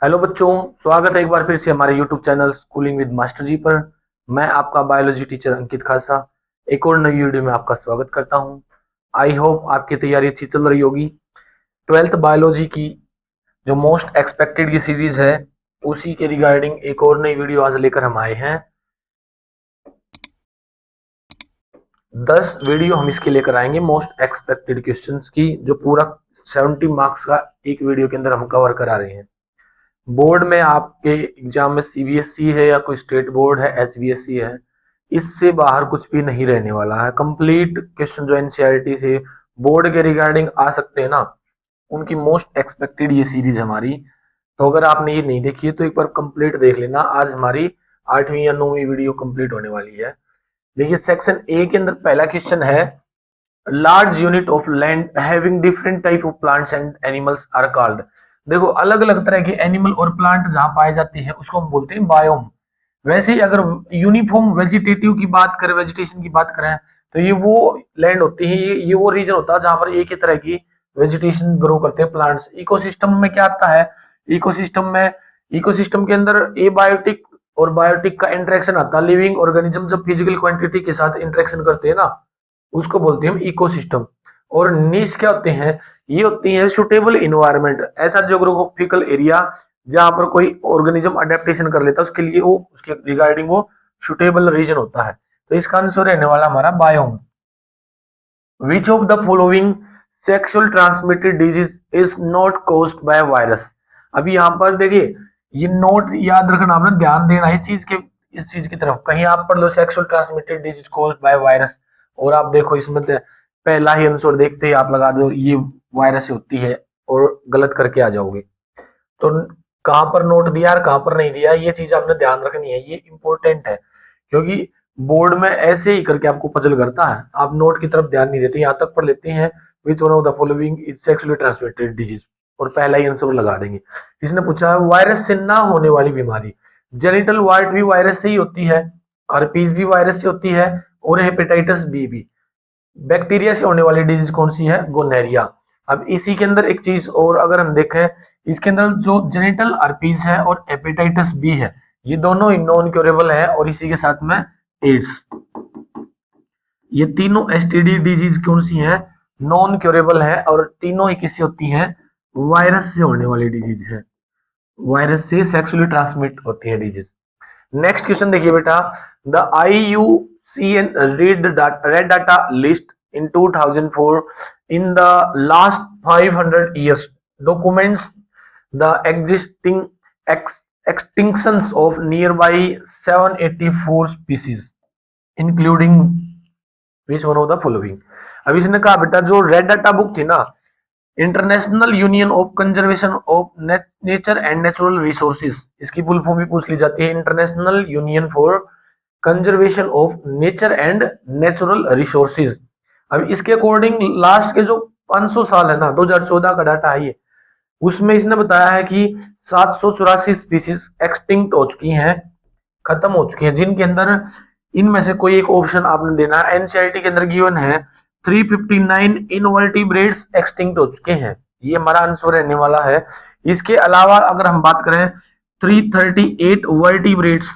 Hello बच्चों, स्वागत है एक बार फिर से हमारे YouTube channel schooling with master ji पर। मैं आपका बायोलॉजी टीचर अंकित खालसा एक और नई वीडियो में आपका स्वागत करता हूं। आई होप आपकी तैयारी अच्छी चल रही होगी। ट्वेल्थ बायोलॉजी की जो मोस्ट एक्सपेक्टेड की सीरीज है, उसी के रिगार्डिंग एक और नई वीडियो आज लेकर हम आए हैं। 10 वीडियो हम इसके लेकर आएंगे मोस्ट एक्सपेक्टेड क्वेश्चंस की, जो पूरा 70 मार्क्स का एक वीडियो के अंदर हम कवर करा रहे हैं। बोर्ड में आपके एग्जाम में सीबीएसई है या कोई स्टेट बोर्ड है, एचबीएसई है, इससे बाहर कुछ भी नहीं रहने वाला है। कंप्लीट क्वेश्चन जो एनसीईआरटी से बोर्ड के रिगार्डिंग आ सकते हैं ना, उनकी मोस्ट एक्सपेक्टेड ये सीरीज है हमारी। तो अगर आपने ये नहीं देखी है तो एक बार कंप्लीट देख लेना। आज हमारी 8वीं या 9वीं वीडियो कंप्लीट होने वाली है। देखिए, सेक्शन ए के अंदर पहला क्वेश्चन है, large unit of land having different type of plants and animals are called. देखो, अलग अलग तरह के एनिमल और प्लांट जहां पाए जाते हैं उसको हम बोलते हैं बायोम। वैसे ही अगर यूनिफॉर्म वेजिटेटिव की बात करें, वेजिटेशन की बात करें, तो ये वो लैंड होती है, ये वो रीजन होता है जहां पर एक ही तरह की वेजिटेशन ग्रो करते हैं प्लांट्स। इकोसिस्टम में क्या आता है? इकोसिस्टम के अंदर एबायोटिक और बायोटिक का इंटरेक्शन आता है। लिविंग ऑर्गेनिज्म जब फिजिकल क्वांटिटी के साथ इंटरेक्शन करते हैं ना, उसको बोलते हैं हम इकोसिस्टम। और नीच क्या होते हैं? ये होती है सुटेबल इन्वायरमेंट, ऐसा ज्योग्राफिकल एरिया जहां पर कोई ऑर्गेनिज्म अडेप्टेशन कर लेता है, उसके लिए वो उसके रिगार्डिंग वो सुटेबल रीजन होता है। तो इसका आंसर रहने वाला हमारा biome. Which of the following sexual transmitted disease is not caused by virus. अभी यहाँ पर देखिए, ये नोट याद रखना, आपने ध्यान देना इस चीज की तरफ। कहीं आप पढ़ लो sexual transmitted disease caused by virus, और आप देखो इसमें पहला ही आंसर देखते ही आप लगा दो ये वायरस होती है, और गलत करके आ जाओगे। तो कहाँ पर नोट दिया और कहाँ पर नहीं दिया, ये चीज आपने ध्यान रखनी है, ये इंपॉर्टेंट है। क्योंकि बोर्ड में ऐसे ही करके आपको पजल करता है, आप नोट की तरफ ध्यान नहीं देते, यहाँ तक पढ़ लेते हैं which one of the following is sexually transmitted disease, और पहला ही आंसर लगा देंगे। इसने पूछा है वायरस से ना होने वाली बीमारी। जेनिटल वार्ट भी वायरस से ही होती है, herpes भी वायरस से होती है, और हेपेटाइटिस बी भी। बैक्टीरिया से होने वाली डिजीज कौन सी है? गोनेरिया। अब इसी के अंदर एक चीज और अगर हम देखें, इसके अंदर जो जेनिटल herpes है और हेपेटाइटिस बी है, ये दोनों ही नॉन क्योरेबल है, और इसी के साथ में एड्स। ये तीनों एसटीडी डिजीज कौन सी हैं? नॉन क्योरेबल है, और तीनों ही किससे होती हैं? वायरस से होने वाली डिजीज है। वायरस से सेक्सुअली ट्रांसमिट होती है डिजीज। नेक्स्ट क्वेश्चन देखिए बेटा, the IUCN red data list in 2004 in the last 500 years documents the existing extinctions of nearby 784 species including which one of the following। अब इसने कहा बेटा, जो रेड डाटा बुक थी ना, international union of conservation of nature and natural resources, इसकी full form भी पूछ ली जाती है, international union for conservation of nature and natural resources. अब इसके अकॉर्डिंग लास्ट के जो 500 साल है ना, 2014 का डाटा है ये, उसमें इसने बताया है कि 784 स्पीसीज एक्सटिंक्ट हो चुकी हैं, खत्म हो चुकी हैं, जिनके अंदर इनमें से कोई एक ऑप्शन आपने देना है। एनसीईआरटी के अंदर गिवन है 359 इनवर्टिब्रेट्स एक्सटिंक्ट हो चुके हैं, ये हमारा आंसर रहने वाला है। इसके अलावा अगर हम बात करें, 338 वर्टिब्रेट्स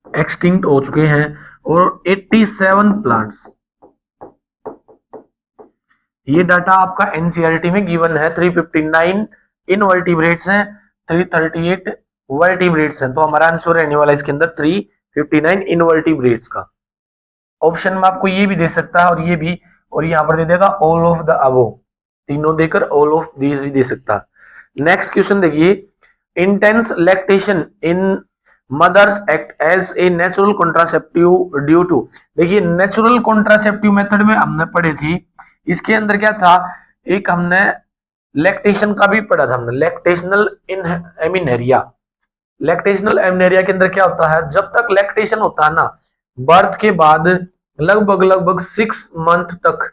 एक्सटिंक्ट हो चुके हैं, और 87 प्लांट्स। ये डाटा आपका एनसीईआरटी में गिवन है। 359 इनवर्टिब्रेट्स हैं, 338 वर्टिब्रेट्स हैं, तो हमारा आंसर रहने वाला है इसके अंदर 359 इनवर्टिब्रेट्स का। ऑप्शन में आपको ये भी दे सकता है और ये भी, और यहाँ पर दे देगा ऑल ऑफ द अबो, तीनों देकर ऑल ऑफ दीज भी दे सकता है। नेक्स्ट क्वेश्चन देखिए, intense lactation in mothers act as a natural contraceptive due to. देखिए, नेचुरल कॉन्ट्रासेप्टिव मेथड में हमने पढ़ी थी, इसके अंदर क्या था, एक हमने लैक्टेशन का भी पढ़ा था हमने, लैक्टेशनल इन एमिनेरिया। लैक्टेशनल एमिनेरिया के अंदर क्या होता है, जब तक लैक्टेशन होता है ना, बर्थ के बाद लगभग 6 मंथ तक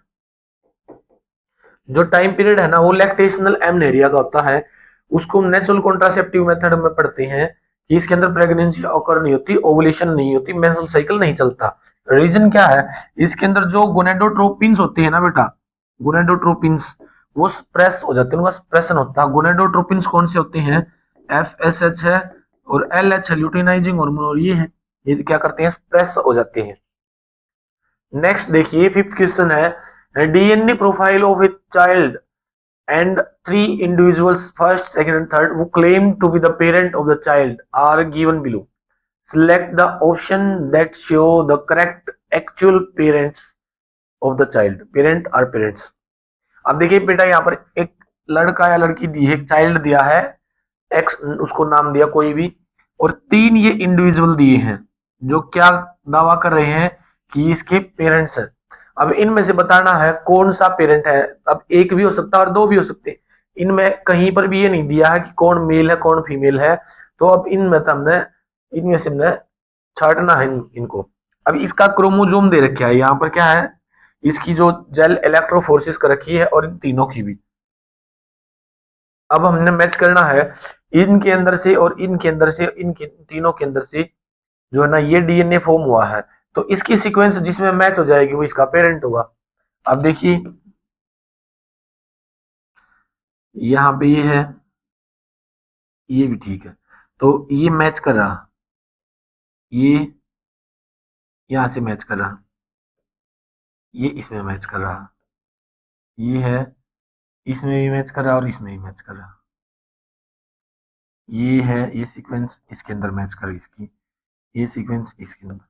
जो टाइम पीरियड है ना, वो लैक्टेशनल एमनेरिया का होता है। उसको नेचुरल कॉन्ट्रासेप्टिव मेथड में पढ़ते हैं कि इसके अंदर प्रेगनेंसी ऑकर नहीं होती, ओवुलेशन नहीं होती, मेंस्ट्रुअल साइकिल नहीं चलता। रीजन क्या है? इसके अंदर जो गोनेडोट्रोपिन्स होते हैं ना बेटा, गोनेडोट्रोपिन्स, वो स्प्रेस हो जाते हैं, उनका स्प्रेशन होता है। गोनेडोट्रोपिन्स कौन से होते हैं, FSH है और LH है ल्यूटिनाइजिंग हार्मोन, और ये क्या करते हैं, स्प्रेस हो जाते हैं। नेक्स्ट देखिए, फिफ्थ क्वेश्चन है, DNA profile of a child and three individuals, first, second and third, who claim to be the parent of the child are given below. Select the option that show the correct actual parents of the child. Parent or parents. अब देखिए बेटा, यहाँ पर एक लड़का या लड़की दी है, एक चाइल्ड दिया है, एक्स उसको नाम दिया कोई भी, और तीन ये इंडिविजुअल दिए हैं जो क्या दावा कर रहे हैं कि इसके पेरेंट्स हैं। अब इनमें से बताना है कौन सा पेरेंट है। अब एक भी हो सकता है और दो भी हो सकते हैं, इनमें कहीं पर भी ये नहीं दिया है कि कौन मेल है कौन फीमेल है। तो अब इनमें से हमने छांटना है इनको। अब इसका क्रोमोजोम दे रखा है, यहाँ पर क्या है, इसकी जो जेल इलेक्ट्रोफोर्सिस कर रखी है और इन तीनों की भी। अब हमने मैच करना है इनके अंदर से और इनके अंदर से, इनके तीनों के अंदर से जो है ना ये DNA फॉर्म हुआ है, तो इसकी सीक्वेंस जिसमें मैच हो जाएगी वो इसका पेरेंट होगा। अब देखिए यहाँ पे ये है, ये भी ठीक है, तो ये मैच कर रहा, ये यहां से मैच कर रहा, ये इसमें मैच कर रहा, ये है इसमें भी मैच कर रहा और इसमें भी मैच कर रहा, ये है ये सीक्वेंस इसके अंदर मैच कर इसकी, ये सीक्वेंस इसके अंदर,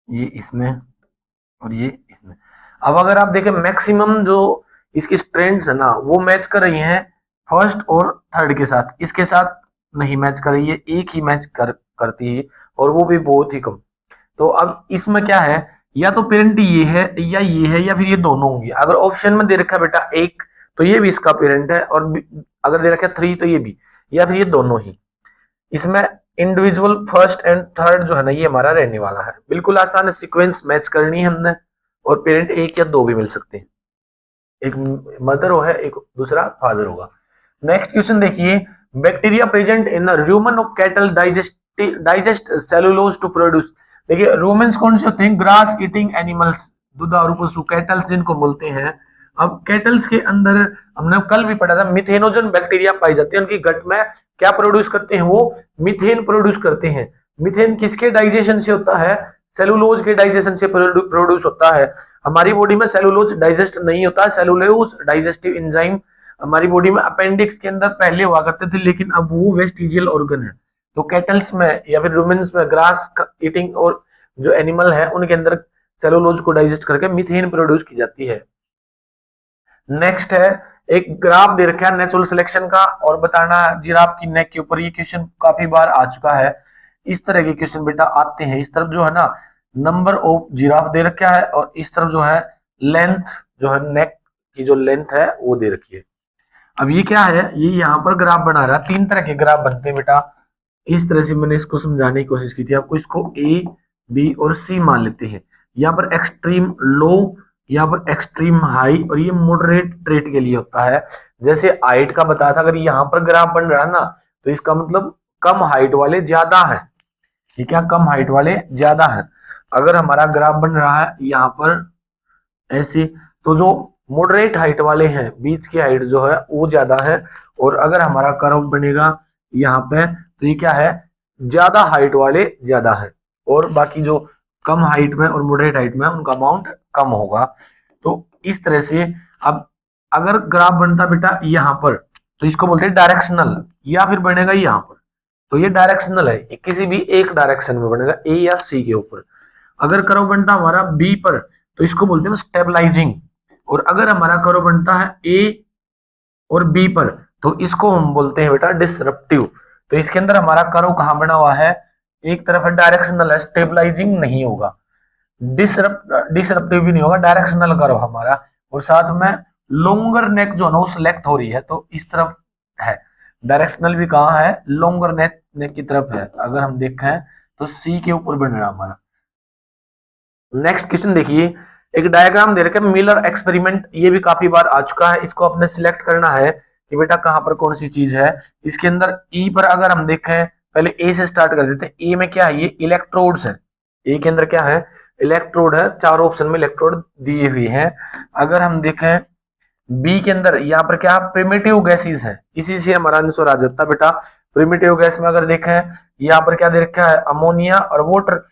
ये इसमें और ये इसमें। अब अगर आप देखें मैक्सिमम जो इसकी स्ट्रेंथ्स है ना वो मैच कर रही हैं फर्स्ट और थर्ड के साथ, इसके साथ नहीं मैच कर रही है, एक ही मैच करती है और वो भी बहुत ही कम। तो अब इसमें क्या है, या तो पेरेंट ये है या ये है या फिर ये दोनों होंगे। अगर ऑप्शन में दे रखा है बेटा एक, तो ये भी इसका पेरेंट है, और अगर दे रखा है 3 तो ये भी, या फिर ये दोनों ही। इसमें इंडिविजुअल फर्स्ट एंड थर्ड जो है ना ये हमारा रहने वाला है। बिल्कुल आसान है, सीक्वेंस मैच करनी है हमने, और पेरेंट एक या दो भी मिल सकते हैं, एक मदर हो है एक दूसरा फादर होगा। नेक्स्ट क्वेश्चन देखिए, bacteria present in rumen of cattle digest cellulose to produce. देखिए रूमेन्स कौन से होते हैं, ग्रास ईटिंग एनिमल्स, दुधारू पशु, कैटल्स जिनको बोलते हैं। अब कैटल्स के अंदर हमने कल भी पढ़ा था मिथेनोजन बैक्टीरिया पाई जाती है, उनकी गट में क्या प्रोड्यूस करते हैं, वो मिथेन प्रोड्यूस करते हैं। मिथेन किसके डाइजेशन से होता है, सेलुलोज के डाइजेशन से प्रोड्यूस होता है। हमारी बॉडी में सेलुलोज डाइजेस्ट नहीं होता, सेलुलोज डाइजेस्टिव एंजाइम हमारी बॉडी में अपेंडिक्स के अंदर पहले हुआ करते थे, लेकिन अब वो वेस्टिजियल ऑर्गन है। तो कैटल्स में या फिर रूमेन्स में, ग्रास ईटिंग और जो एनिमल है उनके अंदर सेलुलोज को डाइजेस्ट करके मीथेन प्रोड्यूस की जाती है। नेक्स्ट है, एक ग्राफ दे रखा है नेचुरल सिलेक्शन का, और बताना जिराफ की नेक के ऊपर। ये क्वेश्चन काफी बार आ चुका है, इस तरह के क्वेश्चन बेटा आते हैं। इस तरफ जो है ना नंबर ऑफ जिराफ दे रखा है, और इस तरफ जो है लेंथ, जो है नेक की जो लेंथ है वो दे रखी है। अब ये क्या है, ये यहाँ पर ग्राफ बना रहा है, 3 तरह के ग्राफ बनते हैं बेटा। इस तरह से मैंने इसको समझाने की कोशिश की थी आपको, इसको A, B और C मान लेते हैं। यहाँ पर एक्सट्रीम लो, यहाँ पर एक्सट्रीम हाई, और ये मॉडरेट ट्रेट के लिए होता है। जैसे हाइट का बताया था, अगर यहाँ पर ग्राफ बन रहा है ना तो इसका मतलब कम हाइट वाले ज्यादा है, ये क्या, कम हाइट वाले ज्यादा है। अगर हमारा ग्राफ बन रहा है यहाँ पर ऐसे, तो जो मॉडरेट हाइट वाले हैं, बीच की हाइट जो है वो ज्यादा है। और अगर हमारा कर्व बनेगा यहाँ पे तो ये क्या है, ज्यादा हाइट वाले ज्यादा है, और बाकी जो कम हाइट में और मॉडरेट हाइट में उनका अमाउंट कम होगा। तो इस तरह से अब अगर ग्राफ बनता बेटा यहाँ पर तो इसको बोलते हैं डायरेक्शनल, या फिर बनेगा यहाँ पर तो ये डायरेक्शनल है, किसी भी एक डायरेक्शन में बनेगा A या C के ऊपर। अगर कर्व बनता हमारा B पर तो इसको बोलते हैं स्टेबलाइजिंग, और अगर हमारा कर्व बनता है A और B पर तो इसको हम बोलते हैं बेटा डिसरप्टिव। तो इसके अंदर हमारा कर्व कहाँ बना हुआ है, एक तरफ है डायरेक्शनल है, स्टेबलाइजिंग नहीं होगा, डिसरप्टिव भी नहीं होगा, डायरेक्शनल कर्व हमारा। और साथ में लॉन्गर नेक जो है ना वो सिलेक्ट हो रही है, तो इस तरफ है। डायरेक्शनल भी कहाँ है, लॉन्गर नेक की तरफ है। अगर हम देखें तो C के ऊपर बन रहा हमारा। नेक्स्ट क्वेश्चन देखिए, एक डायग्राम दे रखा है मिलर एक्सपेरिमेंट, ये भी काफी बार आ चुका है। इसको अपने सिलेक्ट करना है कि बेटा कहां पर कौन सी चीज है। इसके अंदर ई पर अगर हम देखें, पहले ए से स्टार्ट कर देते हैं। ए में क्या है, ये इलेक्ट्रोड्स है। ए के अंदर क्या है, इलेक्ट्रोड है, चारों ऑप्शन में इलेक्ट्रोड दिए हुए हैं। अगर हम देखें बी के अंदर यहाँ पर क्या प्रिमिटिव गैसेस है, इसी से हमारा आंसर आ जाता है बेटा। प्रिमिटिव गैस में अगर देखा है यहाँ पर क्या दे रखा है, अमोनिया और वाटर,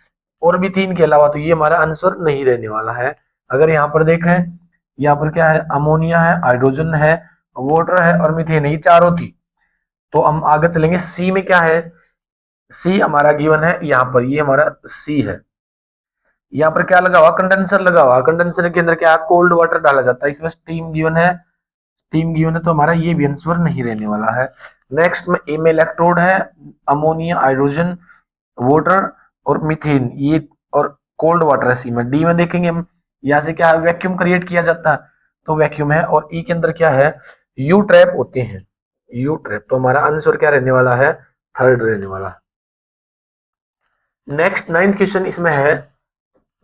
और भी तीन के अलावा, तो ये हमारा आंसर नहीं रहने वाला है। अगर यहाँ पर देखा है, यहाँ पर क्या है, अमोनिया है, हाइड्रोजन है, वाटर है और मीथेन है, ये चारों थी। तो हम आगे चलेंगे, सी में क्या है, सी हमारा गिवन है यहाँ पर, ये हमारा सी है। यहाँ पर क्या लगा हुआ, कंडेंसर लगा हुआ, कंडेंसर के अंदर क्या कोल्ड वाटर डाला जाता है, इसमें स्टीम गिवन है, स्टीम गिवन है, तो हमारा ये भी आंसर नहीं रहने वाला है। नेक्स्ट में ए में इलेक्ट्रोड है, अमोनिया, हाइड्रोजन, वाटर और मीथेन, ये और कोल्ड वाटर है सी में। डी में देखेंगे हम, यहाँ से क्या है, वैक्यूम क्रिएट किया जाता है, तो वैक्यूम है। और ई के अंदर क्या है, यू ट्रैप होते हैं, यू ट्रैप, तो हमारा आंसर क्या रहने वाला है, थर्ड रहने वाला। नेक्स्ट 9th क्वेश्चन इसमें है,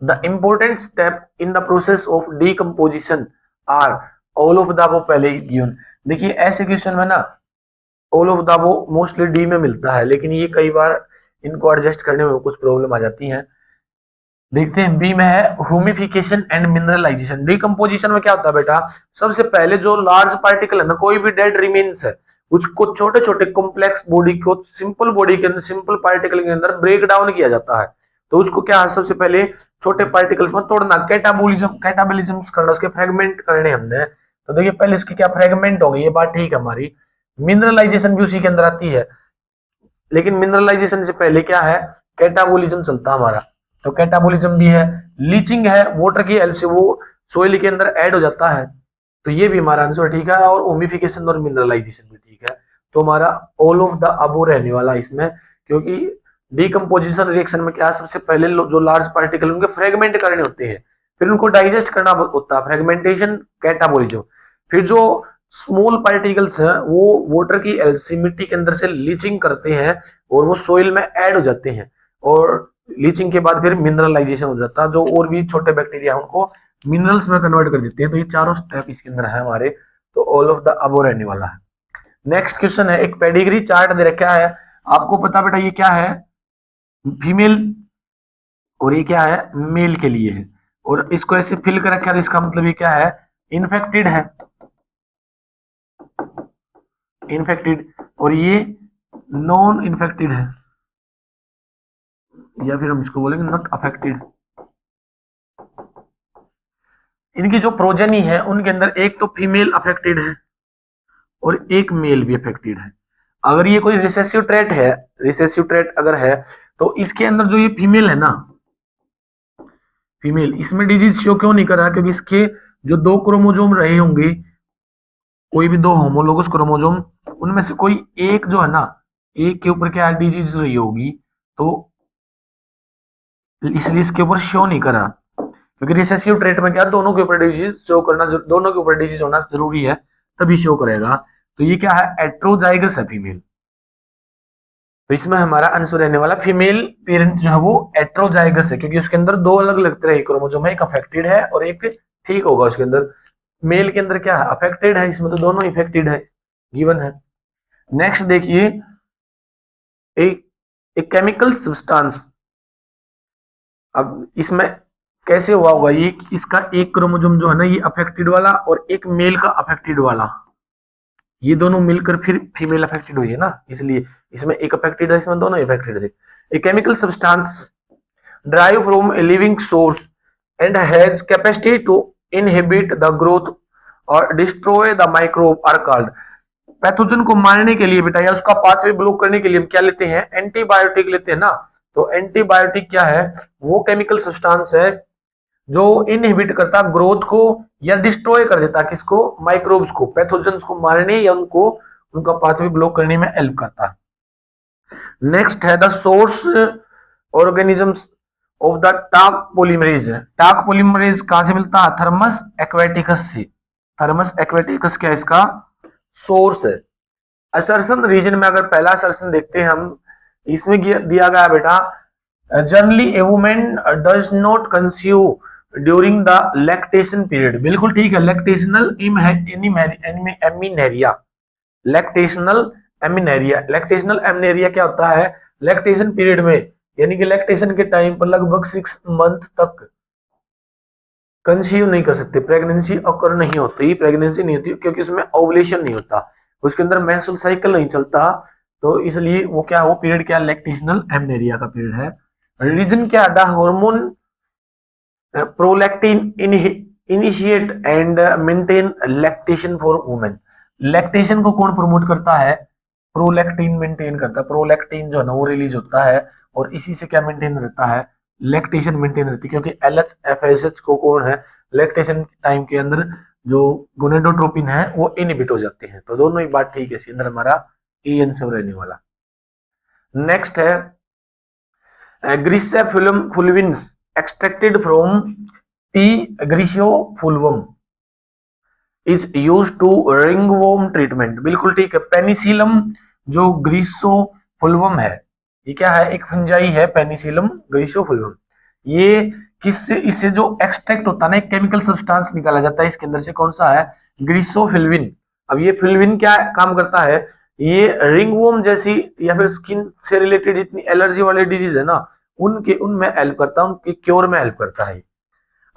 the important step in the process of decomposition are, all of the above पहले ही गिवन। देखिए ऐसे क्वेश्चन में ना all of the above mostly D में मिलता है, लेकिन ये कई बार इनको एडजस्ट करने में कुछ प्रॉब्लम आ जाती है। देखते हैं बी में है, ह्यूमिफिकेशन एंड मिनरलाइजेशन। डीकम्पोजिशन में क्या होता है बेटा, सबसे पहले जो लार्ज पार्टिकल है ना, कोई भी डेड रिमेन्स है, उसको छोटे छोटे कॉम्प्लेक्स बॉडी को सिंपल बॉडी के अंदर, सिंपल पार्टिकल के अंदर ब्रेक डाउन किया जाता है। तो उसको क्या है, सबसे पहले छोटे पार्टिकल्स में तोड़ना, कैटाबोलिज्म, कैटाबोलिज्म करना, उसके फ्रेगमेंट करने हमने। तो देखिए पहले इसके क्या फ्रेगमेंट होंगे, ये बात ठीक है हमारी। मिनरलाइजेशन भी उसी के अंदर आती है, लेकिन मिनरलाइजेशन से पहले क्या है, कैटाबोलिज्म चलता हमारा। तो कैटाबोलिज्म भी है, लीचिंग है, वाटर की हेल्प से वो सोइल के अंदर ऐड हो जाता है। तो ये भी हमारा आंसर ठीक है, और ओमिफिकेशन और मिनरलाइजेशन भी ठीक है। तो हमारा ऑल ऑफ द अबव रहने वाला इसमें, क्योंकि डीकम्पोजिशन रिएक्शन में क्या है, सबसे पहले जो लार्ज पार्टिकल उनके फ्रेगमेंट करने होते हैं, फिर उनको डाइजेस्ट करना होता है, फ्रेगमेंटेशन, कैटाबोलिज्म। फिर जो स्मॉल पार्टिकल्स हैं वो वाटर की हेल्प से मिट्टी के अंदर से लीचिंग करते हैं और वो सोइल में ऐड हो जाते हैं, और लीचिंग के बाद फिर मिनरलाइजेशन हो जाता है, जो और भी छोटे बैक्टीरिया उनको मिनरल्स में कन्वर्ट कर देते हैं। तो ये चारों स्टेप इसके अंदर है हमारे, तो ऑल ऑफ द अबव रहने वाला है। नेक्स्ट क्वेश्चन है, एक पेडिग्री चार्ट दे रखा है, आपको पता बेटा ये क्या है, फीमेल, और ये क्या है, मेल के लिए है, और इसको ऐसे फिल कर रखा है, तो इसका मतलब ये क्या है, इन्फेक्टेड है, इन्फेक्टेड, और ये नॉन इन्फेक्टेड है, या फिर हम इसको बोलेंगे नॉट अफेक्टेड। इनकी जो प्रोजेनी है उनके अंदर एक तो फीमेल अफेक्टेड है और एक मेल भी अफेक्टेड है। अगर ये कोई रिसेसिव ट्रेट है, रिसेसिव ट्रेट अगर है, तो इसके अंदर जो ये फीमेल है ना, फीमेल, इसमें डिजीज शो क्यों नहीं कर रहा, क्योंकि इसके जो दो क्रोमोजोम रहे होंगे, कोई भी दो होमोलोगस क्रोमोजोम, उनमें से कोई एक जो है ना, एक के ऊपर क्या डिजीज रही होगी, तो इसलिए इसके ऊपर शो नहीं करा, क्योंकि रिसेसिव ट्रेट में क्या दोनों के ऊपर डिजीज शो करना, दोनों के ऊपर डिजीज होना जरूरी है, तभी शो करेगा। तो ये क्या है, एट्रोजाइगस है, फीमेल। तो इसमें हमारा आंसर रहने वाला फीमेल पेरेंट जो है वो एट्रोजाइगस है, क्योंकि उसके अंदर दो अलग अलग तरह के क्रोमोसोम है, एक अफेक्टेड है और एक ठीक होगा उसके अंदर। मेल के अंदर क्या है, अफेक्टेड है, इसमें तो दोनों इफेक्टेड है, गिवन है। नेक्स्ट देखिए, एक एक केमिकल सब्सटेंस, अब इसमें कैसे हुआ होगा ये, इसका एक क्रोमोसोम जो है ना, ये अफेक्टेड वाला और एक मेल का अफेक्टेड वाला, ये दोनों मिलकर फिर फीमेल अफेक्टेड हुई है ना, इसलिए इसमें एक अफेक्टेड है, इसमें दोनों अफेक्टेड थे। A chemical substance drive from a living source and has capacity to inhibit the growth और destroy the microbe are called. Pathogen को मारने के लिए बेटा, या उसका पाथवे ब्लॉक करने के लिए हम क्या लेते हैं, एंटीबायोटिक लेते हैं ना। तो एंटीबायोटिक क्या है, वो केमिकल सब्सटेंस है जो इनहिबिट करता ग्रोथ को या डिस्ट्रॉय कर देता किसको, माइक्रोब्स को, पैथोजन्स को मारने या उनको उनका पाथवे ब्लॉक करने में हेल्प करता है। नेक्स्ट है the source organisms of the Taq polymerase. Taq polymerase कहां से मिलता है, थर्मस एक्वेटिकस से। थर्मस एक्वेटिकस क्या इसका सोर्स है। असर्शन रीजन में अगर पहला असर्शन देखते हैं हम, इसमें दिया गया बेटा, generally A women does not conceive during the lactation period. बिल्कुल ठीक है, लैक्टेशनल एमिनेरिया, लैक्टेशनल एमिनेरिया, लैक्टेशनल एमिनेरिया क्या होता है, लैक्टेशन पीरियड में, यानी कि लैक्टेशन के टाइम पर लगभग 6 मंथ तक कंसीव नहीं कर सकते, प्रेगनेंसी अकर नहीं होती, प्रेगनेंसी नहीं होती क्योंकि उसमें ओवुलेशन नहीं होता, उसके अंदर मेंस्ट्रुअल साइकिल नहीं चलता, तो इसलिए वो क्या, वो पीरियड क्या, लैक्टेशनल एमनेरिया का पीरियड है। रीजन क्या, the hormone prolactin initiate and maintain lactation for women. Lactation को कौन प्रमोट करता है, प्रोलैक्टिन मेंटेन करता है, प्रोलैक्टिन जो है ना वो रिलीज होता है, और इसी से क्या मेंटेन रहता है, लैक्टेशन मेंटेन रहती है, क्योंकि एलएच एफएसएच को कौन है, लैक्टेशन टाइम के अंदर जो गोनेडोट्रोपिन है वो इनहिबिट हो जाते हैं। तो दोनों ही बात ठीक है, इसके अंदर हमारा ए आंसर रहने वाला। नेक्स्ट है griseofulvin extracted from T griseofulvum is use to ringworm treatment. बिल्कुल ठीक है, पेनिसिलम जो ग्रीसोफुलवम है, ये क्या है, एक फंजाई है पेनिसिलम ग्रीसोफुलवम। ये किससे, इससे जो एक्सट्रैक्ट होता है ना, एक केमिकल सब्सटेंस निकाला जाता है इसके अंदर से, कौन सा है, ग्रीसोफिल्विन। अब ये फिल्विन क्या काम करता है, ये रिंगवॉर्म जैसी या फिर स्किन से रिलेटेड जितनी एलर्जी वाले डिजीज है ना, उनके उनमें हेल्प करता है, उनके क्योर में हेल्प करता है।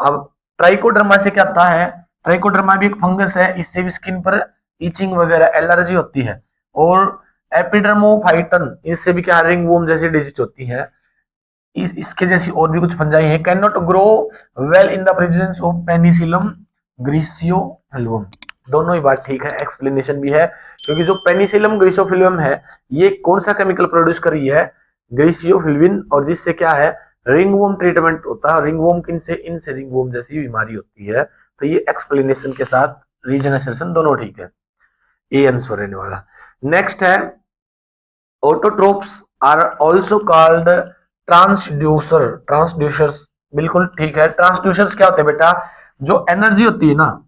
अब ट्राइकोडर्मा से क्या होता है, ट्राइकोडर्मा भी एक फंगस है, इससे भी स्किन पर इचिंग वगैरह एलर्जी होती है। और एपिडर्मोफाइटन, इससे भी क्या रिंगवॉर्म जैसी डिजीज होती है। इसके जैसी और भी कुछ फंजाई है। Can not grow well in the presence of penicillium griseofulvum. दोनों ही बात ठीक है, एक्सप्लेनेशन भी है, क्योंकि जो पेनिसिलम ग्रीसियोफिलवम है ये कौन सा केमिकल प्रोड्यूस कर रही है, ग्रीसियोफिलविन, और जिससे क्या है, रिंगवॉर्म ट्रीटमेंट होता है। रिंगवॉर्म किन से, इनसे रिंगवॉर्म जैसी बीमारी होती है। तो ये एक्सप्लेनेशन के साथ रीजन एसेशन दोनों ठीक है, ए आंसर रहने वाला। नेक्स्ट है autotrophs are also called transducer, transducers. बिल्कुल ठीक है, ट्रांसड्यूसर्स क्या होते हैं बेटा, जो एनर्जी होती है ना,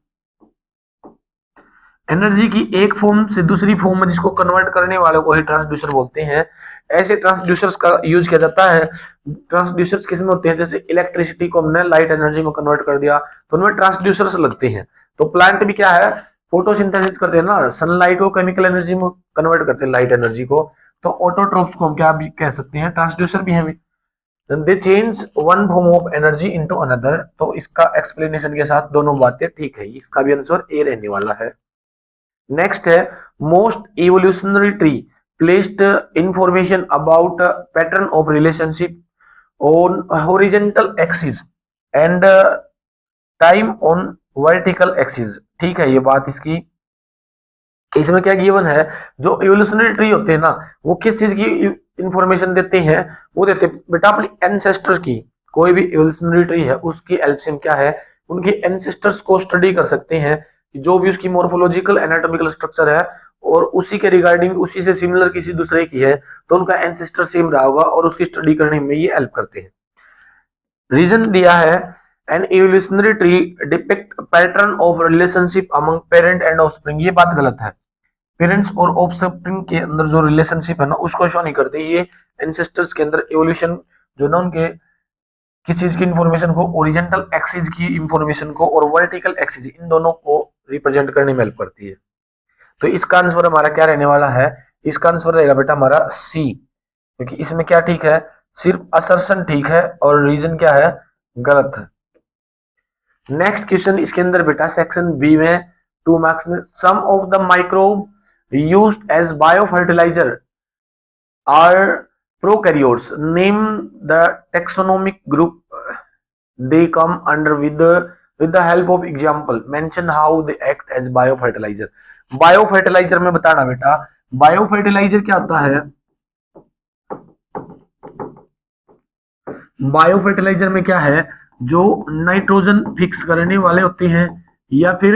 एनर्जी की एक फॉर्म से दूसरी फॉर्म में जिसको कन्वर्ट करने वालों को ही ट्रांसड्यूसर बोलते हैं। ऐसे ट्रांसड्यूसर्स का यूज किया जाता है। ट्रांसड्यूसर्स किसमें होते हैं, जैसे इलेक्ट्रिसिटी को हमने लाइट एनर्जी में कन्वर्ट कर दिया तो उनमें ट्रांसड्यूसर्स लगते हैं। तो प्लांट भी क्या है, फोटोसिंथेसिस करते हैं ना, सनलाइट को केमिकल एनर्जी में कन्वर्ट करते हैं, लाइट एनर्जी को। तो ऑटोट्रोप्स को हम क्या भी कह सकते हैं, ट्रांसड्यूसर भी है। दे change one form of energy into another. तो इसका एक्सप्लेनेशन के साथ दोनों बातें ठीक है, इसका भी आंसर ए रहने वाला है। नेक्स्ट है most evolutionary tree placed information about pattern of relationship on horizontal axis and time on vertical axis. ठीक है, ये बात इसकी, इसमें क्या गिवन है, जो इवोल्यूशनरी ट्री होते हैं ना, वो किस चीज की इंफॉर्मेशन देते हैं, वो देते हैं बेटा अपनी एंसेस्टर की। कोई भी इवोल्यूशनरी ट्री है उसकी हेल्प से क्या है, उनके एंसेस्टर्स को स्टडी कर सकते हैं, कि जो भी उसकी मॉर्फोलॉजिकल एनाटॉमिकल स्ट्रक्चर है और उसी के रिगार्डिंग उसी से सिमिलर किसी दूसरे की है, तो उनका एंसेस्टर सेम रहा होगा और उसकी स्टडी करने में ये हेल्प करते हैं। रीजन दिया है an evolutionary tree depict pattern of relationship among parent and offspring. ये बात गलत है, पेरेंट्स और ऑफस्प्रिंग के अंदर जो रिलेशनशिप है ना उसको शो नहीं करते। ये एंसेस्टर्स के अंदर इवोल्यूशन जो ना उनके किस चीज की इंफॉर्मेशन को, ओरिजेंटल एक्सिस की इंफॉर्मेशन को और वर्टिकल एक्सिस, इन दोनों को रिप्रेजेंट करने में हेल्प करती है। तो इसका आंसर हमारा क्या रहने वाला है, इसका आंसर रहेगा बेटा हमारा सी, क्योंकि इसमें क्या ठीक है, सिर्फ असर्शन ठीक है और रीजन क्या है, गलत है। नेक्स्ट क्वेश्चन इसके अंदर बेटा सेक्शन बी में 2 मार्क्स में, some of the microbe used as biofertilizer are prokaryotes. Name the taxonomic group they come under with the help of example. Mention how they act as biofertilizer. Biofertilizer में बताना बेटा, biofertilizer क्या होता है, biofertiliser में क्या है, जो नाइट्रोजन फिक्स करने वाले होते हैं या फिर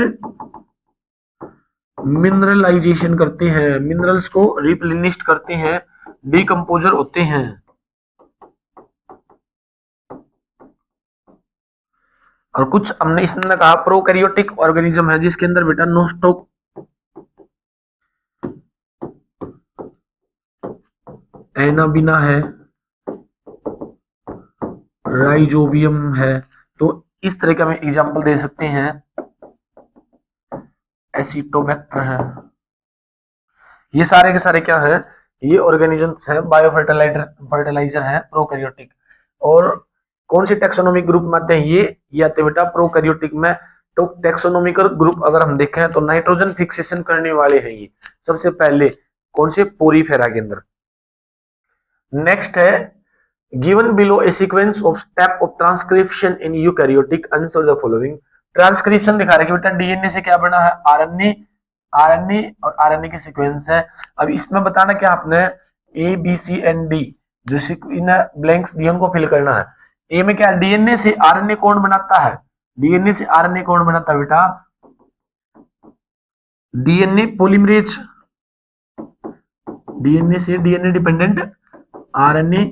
मिनरलाइजेशन करते हैं, मिनरल्स को रिप्लेनिश करते हैं, डिकम्पोजर होते हैं। और कुछ हमने इसने कहा प्रोकैरियोटिक ऑर्गेनिज्म है जिसके अंदर बेटा नोस्टोक एनाबिना है, राइजोबियम है। तो इस तरह का हम एग्जांपल दे सकते हैं, एसिटोबैक्टर है। ये सारे के सारे क्या है, ये ऑर्गेनिजम्स है, बायोफर्टिलाइजर फर्टिलाइजर है प्रोकैरियोटिक। और कौन सी टेक्सोनोमिक ग्रुप में आते हैं ये आते हैं बेटा प्रोकैरियोटिक में। तो टेक्सोनोमिकल ग्रुप अगर हम देखें तो नाइट्रोजन फिक्सेशन करने वाले हैं ये सबसे पहले कौन से पोरीफेरा के अंदर। नेक्स्ट है given below A sequence of step of transcription in eukaryotic answer the following. Transcription दिखा रहा है कि बेटा डीएनए से क्या बना है आरएनए, आरएनए और आरएनए की सीक्वेंस है। अब इसमें बताना क्या आपने A B C and D जो इन ब्लैंक्स दिए उनको फिल करना है। ए में क्या डीएनए से आरएनए कौन बनाता है, डीएनए से आरएनए कौन बनाता है बेटा डीएनए पॉलीमरेज, डीएनए से DNA dependent RNA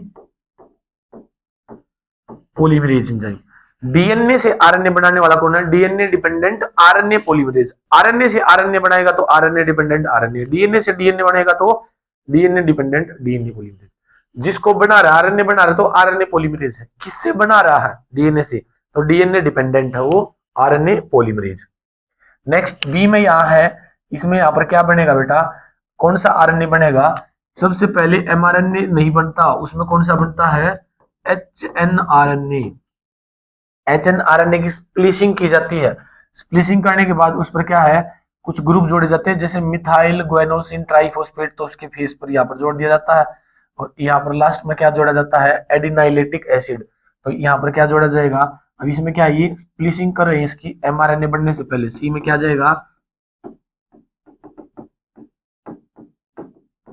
polymerase enzyme. DNA से आरएनए बनाने वाला कौन है DNA dependent RNA polymerase. RNA से आरएनए बनाएगा तो आरएनए डिपेंडेंट आरएनए, डीएनए से डीएनए बनेगा तो डीएनए डिपेंडेंट डीएनए पॉलीमरेज। जिसको बना रहा है आरएनए बना रहा है तो आरएनए पॉलीमरेज है। किससे बना रहा है डीएनए से तो डीएनए डिपेंडेंट है वो आरएनए पॉलीमरेज। नेक्स्ट बी में यहाँ है इसमें यहाँ पर क्या बनेगा बेटा कौन सा आरएनए बनेगा। सबसे पहले एमआरएनए नहीं बनता उसमें कौन सा बनता है एचएनआरएनए। एचएनआरएनए की स्प्लिसिंग की जाती है। स्प्लिसिंग करने के बाद उस पर क्या है कुछ ग्रुप जोड़े जाते हैं जैसे मिथाइल ग्वेनोसिन ट्राइफॉस्फेट तो उसके फेस पर यहाँ पर जोड़ दिया जाता है। और यहाँ पर लास्ट में क्या जोड़ा जाता है एडिनाइलेटिक एसिड। तो यहाँ पर क्या जोड़ा जाएगा अब इसमें क्या ये स्प्लिसिंग कर रहे हैं इसकी एमआरएनए बनने से पहले। सी में क्या जाएगा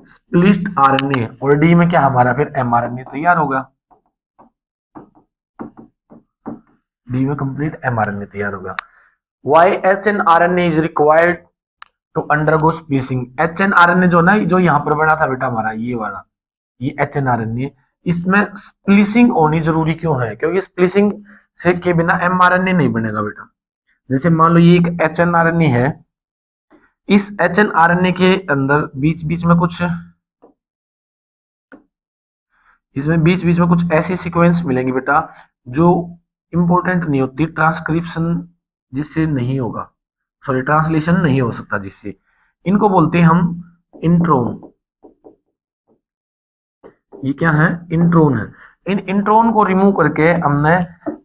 स्प्लिस्ड आरएनए और डी में क्या हमारा फिर एमआरएनए तैयार होगा। डी में कंप्लीट एमआरएनए तैयार होगा। Why hnRNA is required to undergo splicing. HnRNA जो ना जो यहाँ पर बना था बेटा हमारा ये वाला ये एचएनआरएनए इसमें स्प्लिसिंग होनी जरूरी क्यों है क्योंकि स्प्लिसिंग से के बिना एमआरएनए नहीं बनेगा बेटा। जैसे मान लो ये एक एचएनआरएनए है इस एचएनआरएनए के अंदर बीच बीच में कुछ इसमें बीच बीच में कुछ ऐसी सीक्वेंस मिलेंगी बेटा जो इंपॉर्टेंट नहीं होती ट्रांसक्रिप्शन जिससे नहीं होगा सॉरी ट्रांसलेशन नहीं हो सकता जिससे इनको बोलते हैं हम इंट्रोन। ये क्या है इंट्रोन है। इन इंट्रोन को रिमूव करके हमने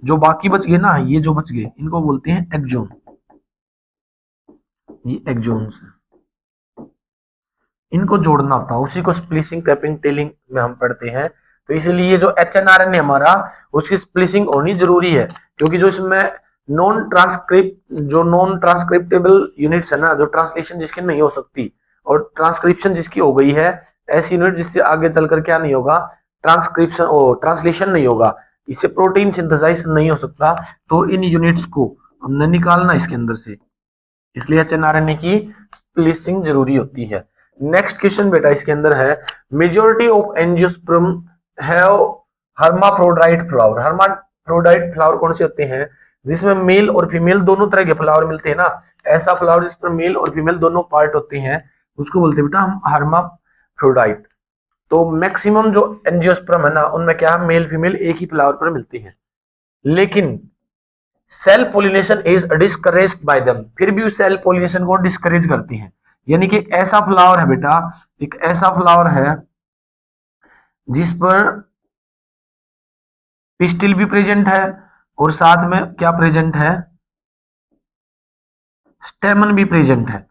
जो बाकी बच गए ना ये जो बच गए इनको बोलते हैं एक्सोन। ये एक्सोन्स इनको जोड़ना होता है उसी को स्प्लिसिंग कैपिंग टेलिंग में हम पढ़ते हैं। तो इसलिए जो एचएनआरएनए हमारा उसकी स्प्लिसिंग होनी जरूरी है क्योंकि जो इसमें नॉन ट्रांसक्रिप्टेबल यूनिट्स है ना जो ट्रांसलेशन जिसकी नहीं हो सकती और ट्रांसक्रिप्शन जिसकी हो गई है ऐसी यूनिट जिससे आगे चलकर क्या नहीं होगा ट्रांसक्रिप्शन और ट्रांसलेशन नहीं होगा इससे प्रोटीन सिंथेसाइज नहीं हो सकता। तो इन यूनिट्स को हमने निकालना इसके अंदर से इसलिए एचएनआरएनए की स्प्लिसिंग जरूरी होती है। नेक्स्ट क्वेश्चन बेटा इसके अंदर है majority of angiosperm have hermaphrodite flower. Hermaphrodite flower कौन से होते हैं जिसमें मेल और फीमेल दोनों तरह के फ्लावर मिलते हैं ना। ऐसा फ्लावर जिस पर मेल और फीमेल दोनों पार्ट होते हैं उसको बोलते हैं बेटा हम हर्माफ्रोडाइट। तो मैक्सिमम जो एंजियोस्पर्म है ना उनमें क्या मेल फीमेल एक ही फ्लावर पर मिलती है लेकिन self pollination is discouraged by them. फिर भी सेल पोलिनेशन को डिस्करेज करती हैं यानी कि ऐसा फ्लावर है बेटा एक ऐसा फ्लावर है जिस पर पिस्टिल भी प्रेजेंट है और साथ में क्या प्रेजेंट है स्टेमन भी प्रेजेंट है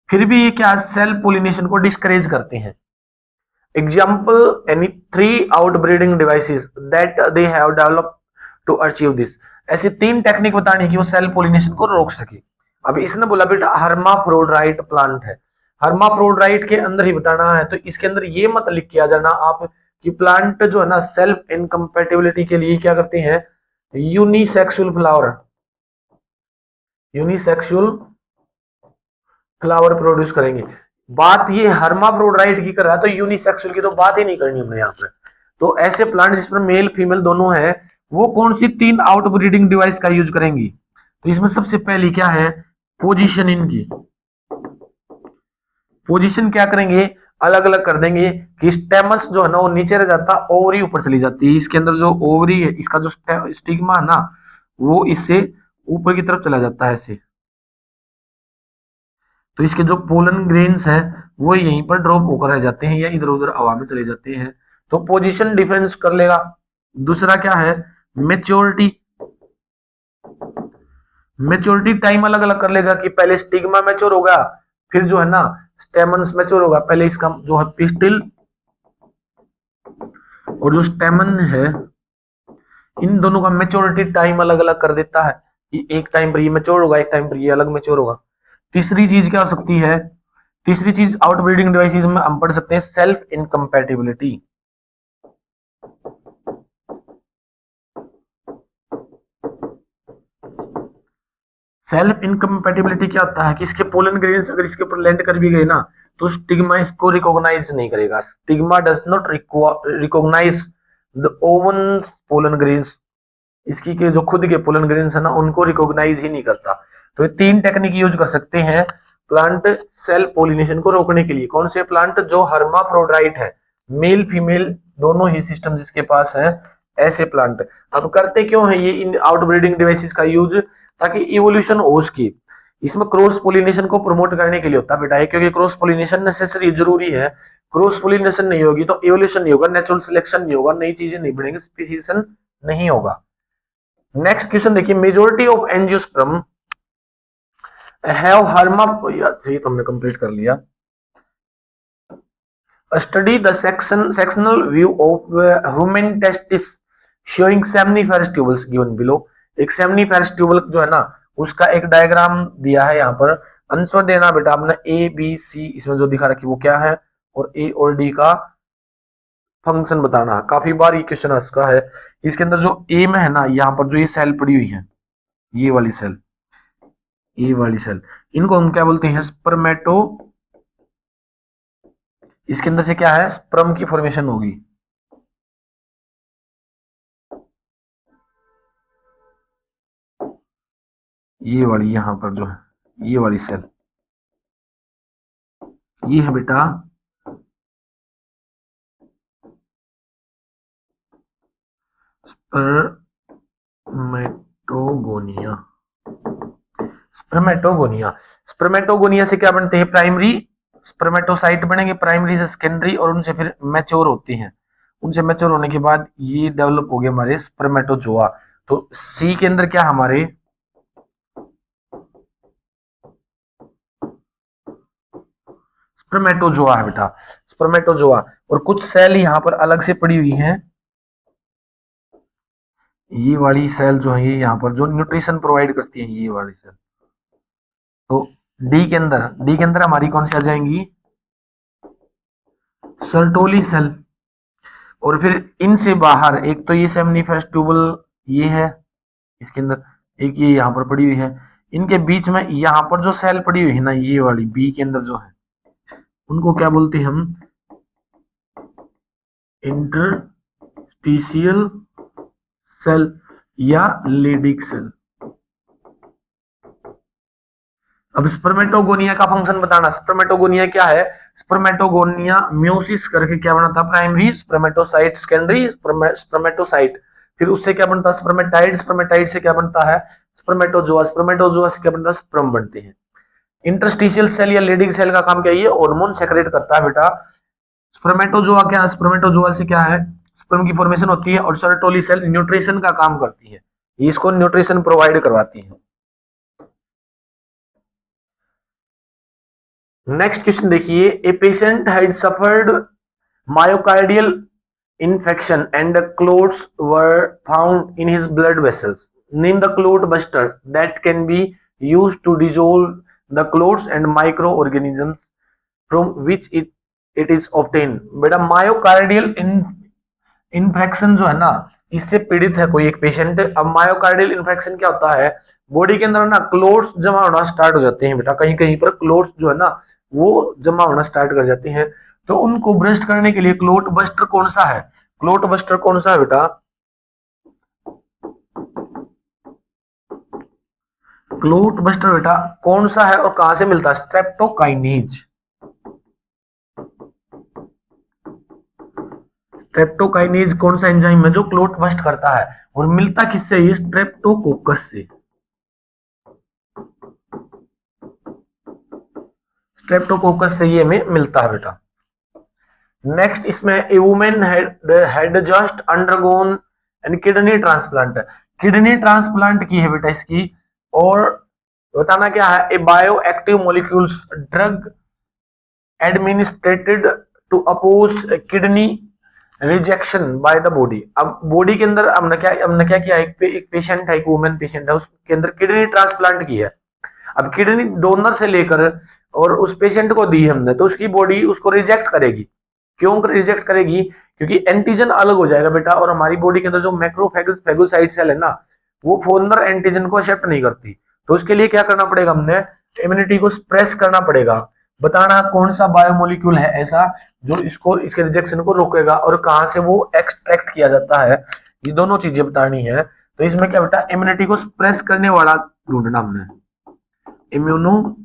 फिर भी ये क्या सेल पोलिनेशन को डिस्करेज करते हैं। Example any 3 outbreeding devices that they have developed to achieve this. ऐसी 3 टेक्निक बतानी कि वो सेल पोलिनेशन को रोक सके। अब इसने बोला बेटा हर्माफ्रोडाइट प्लांट है हर्माफ्रोडाइट के अंदर ही बताना है तो इसके अंदर ये मत लिख के आ जाना आप कि प्लांट जो है ना सेल्फ इनकम्पेटिबिलिटी के लिए क्या करते हैं यूनिसेक्सुअल फ्लावर प्रोड्यूस करेंगे। बात ये हर्माफ्रोडाइट की कर रहा है तो यूनिसेक्सुअल की तो बात ही नहीं करनी हमने यहाँ पे। तो ऐसे प्लांट जिसमें मेल फीमेल दोनों है वो कौन सी 3 आउटब्रीडिंग डिवाइस का यूज करेंगी। तो इसमें सबसे पहली क्या है पोजीशन इनकी पोजीशन क्या करेंगे अलग अलग कर देंगे कि स्टेमस जो है ना वो नीचे रह जाता ओवरी ऊपर चली जाती है। इसके अंदर जो ओवरी है इसका जो स्टिग्मा है ना वो इससे ऊपर की तरफ चला जाता है ऐसे। तो इसके जो पोलन ग्रेन्स है वो यहीं पर ड्रॉप होकर रह जाते हैं या इधर उधर हवा में चले जाते हैं। तो पोजीशन डिफरेंस कर लेगा। दूसरा क्या है मेच्योरिटी, मेच्योरिटी टाइम अलग अलग कर लेगा कि पहले स्टिग्मा मैच्योर होगा, फिर जो है ना स्टेमन्स मैच्योर होगा। पहले इसका जो है पिस्टिल और जो स्टेमन है, इन दोनों का मेच्योरिटी टाइम अलग अलग कर देता है कि एक टाइम पर ये मैच्योर होगा, एक टाइम पर ये अलग मैच्योर होगा। तीसरी चीज क्या हो सकती है, तीसरी चीज आउटब्रीडिंग डिवाइसेस में हम पढ़ सकते हैं सेल्फ इनकम्पैटिबिलिटी। सेल्फ इनकम्पैटिबिलिटी क्या होता है कि इसके पोलन ग्रेन्स अगर इसके ऊपर लैंड कर भी गए ना तो स्टिग्मा इसको रिकॉग्नाइज नहीं करेगा। Stigma does not recognise the own pollen grains, इसकी के जो खुद के पोलन ग्रेन्स है ना उनको रिकॉग्नाइज ही नहीं करता। तो ये तीन टेक्निक यूज कर सकते हैं प्लांट सेल पोलिनेशन को रोकने के लिए। कौन से प्लांट, जो हर्माफ्रोडाइट है, मेल फीमेल दोनों ही सिस्टम जिसके पास है, ऐसे प्लांट। अब करते क्यों है ये इन आउटब्रीडिंग डिवाइसेस का यूज, ताकि इवोल्यूशन हो उसकी। इसमें क्रॉस पोलिनेशन को प्रमोट करने के लिए होता है बेटा ये, क्योंकि क्रॉस पोलिनेशन नेसेसरी जरूरी है। क्रॉस पोलिनेशन नहीं होगी तो इवोल्यूशन नहीं होगा, नेचुरल सिलेक्शन नहीं होगा, नई चीजें नहीं बढ़ेंगी, स्पीसीशन नहीं होगा। नेक्स्ट क्वेश्चन देखिए, मेजोरिटी ऑफ एंजियोस्पर्म हैव हर्मा, ये तो हमने कंप्लीट कर लिया। Study the sectional view of human testis showing seminiferous tubules given below। एक सेमनीफेरस ट्यूबल जो है ना उसका एक डायग्राम दिया है यहाँ पर। आंसर देना बेटा आपने ए बी सी, इसमें जो दिखा रखी वो क्या है, और ए और डी का फंक्शन बताना। काफी बार ये क्वेश्चन इसका है। इसके अंदर जो ए में है ना, यहाँ पर जो ये सेल पड़ी हुई है, ये वाली सेल, ये वाली सेल, इनको हम क्या बोलते हैं, स्पर्मेटो। इसके अंदर से क्या है, स्पर्म की फॉर्मेशन होगी। ये वाली यहां पर जो है, ये वाली सेल, ये है बेटा स्पर्मेटोगोनिया। स्पर्मेटोगोनिया, स्पर्मेटोगोनिया से क्या बनते हैं, प्राइमरी स्पर्मेटोसाइट बनेंगे, प्राइमरी से सेकेंडरी, और उनसे फिर मैच्योर होते हैं। उनसे मैच्योर होने के बाद ये डेवलप हो गए हमारे स्पर्मेटोजोआ। तो सी के अंदर क्या हमारे स्पर्मेटोजोआ है बेटा, स्पर्मेटोजोआ। और कुछ सेल यहाँ पर अलग से पड़ी हुई हैं, ये वाली सेल जो है ये यहाँ पर जो न्यूट्रिशन प्रोवाइड करती है, ये वाली सेल। तो डी के अंदर हमारी कौन सी आ जाएंगी, सर्टोली सेल। और फिर इनसे बाहर एक तो ये सेमनीफेरस ट्यूबल ये है, इसके अंदर एक ये यहाँ पर पड़ी हुई है। इनके बीच में यहाँ पर जो सेल पड़ी हुई है ना, ये वाली बी के अंदर जो है, उनको क्या बोलते हैं हम, इंटरस्टिशियल सेल या लेडिक सेल। अब स्पर्मेटोगोनिया का फंक्शन बताना। स्पर्मेटोगोनिया क्या है, स्पर्मेटोगोनिया म्योसिस करके क्या बनता, प्राइमरी स्पर्मेटोसाइट, सेकेंडरी स्पर्मेटोसाइट, फिर उससे क्या बनता, स्पर्मेटाइड, स्पर्मेटाइड से क्या बनता है, स्पर्मेटोजोआ, स्पर्मेटोजोआ से क्या बनता है, स्पर्म बनते हैं। इंटरस्टिशियल सेल या लेडिंग सेल का काम क्या है, ये हार्मोन सेक्रेट करता है बेटा। स्पर्मेटोजोआ क्या, स्पर्मेटोजोआ से क्या है, स्पर्म की फॉर्मेशन होती है, और सर्टोली सेल न्यूट्रिशन का काम करती है, ये इसको न्यूट्रिशन प्रोवाइड करवाती है। नेक्स्ट क्वेश्चन देखिए, a patient had suffered myocardial infection and the clots were found in his blood vessels. Name the clot buster that can be used to dissolve the clots and microorganisms from which it is obtained। बेटा myocardial infection जो है ना, इससे पीड़ित है कोई एक patient. अब मायोकार्डियल इन्फेक्शन क्या होता है, बॉडी के अंदर ना क्लोट्स जमा होना स्टार्ट हो जाते हैं बेटा, कहीं कहीं पर क्लोट्स जो है ना वो जमा होना स्टार्ट कर जाते हैं। तो उनको ब्रस्ट करने के लिए क्लोट बस्टर कौन सा है, क्लोट बस्टर कौन सा है बेटा, क्लोट बस्टर बेटा कौन सा है और कहां से मिलता है, स्ट्रेप्टोकाइनेज। स्ट्रेप्टोकाइनेज कौन सा एंजाइम है जो क्लोट बस्ट करता है, और मिलता किससे, ये स्ट्रेप्टोकोकस से। स्ट्रेप्टोकोकस से ये हमें मिलता है बेटा। नेक्स्ट इसमें a women had just undergone and kidney transplant. Kidney transplant की है बेटा इसकी। और बताना क्या है, a bio active molecules drug administered to oppose kidney rejection by the body. अब बॉडी के अंदर हमने क्या किया, एक पेशेंट है, एक वुमेन पेशेंट है, उसके अंदर किडनी ट्रांसप्लांट की है। अब किडनी डोनर से लेकर और उस पेशेंट को दी हमने, तो उसकी बॉडी उसको रिजेक्ट करेगी। क्यों रिजेक्ट करेगी? क्योंकि एंटीजन अलग हो जाएगा बेटा, और हमारी बॉडी के अंदर जो मैक्रोफेगोसाइट सेल है ना, वो फॉरनर एंटीजन को एक्सेप्ट नहीं करती। तो उसके लिए क्या करना पड़ेगा, हमने इम्यूनिटी को स्प्रेस करना पड़ेगा। बताना कौन सा बायोमोलिक्यूल है ऐसा जो इसको, इसके रिजेक्शन को रोकेगा, और कहां से वो एक्सट्रैक्ट किया जाता है, ये दोनों चीजें बतानी है। तो इसमें क्या बेटा, इम्यूनिटी को स्प्रेस करने वाला ढूंढना हमने, इम्यूनो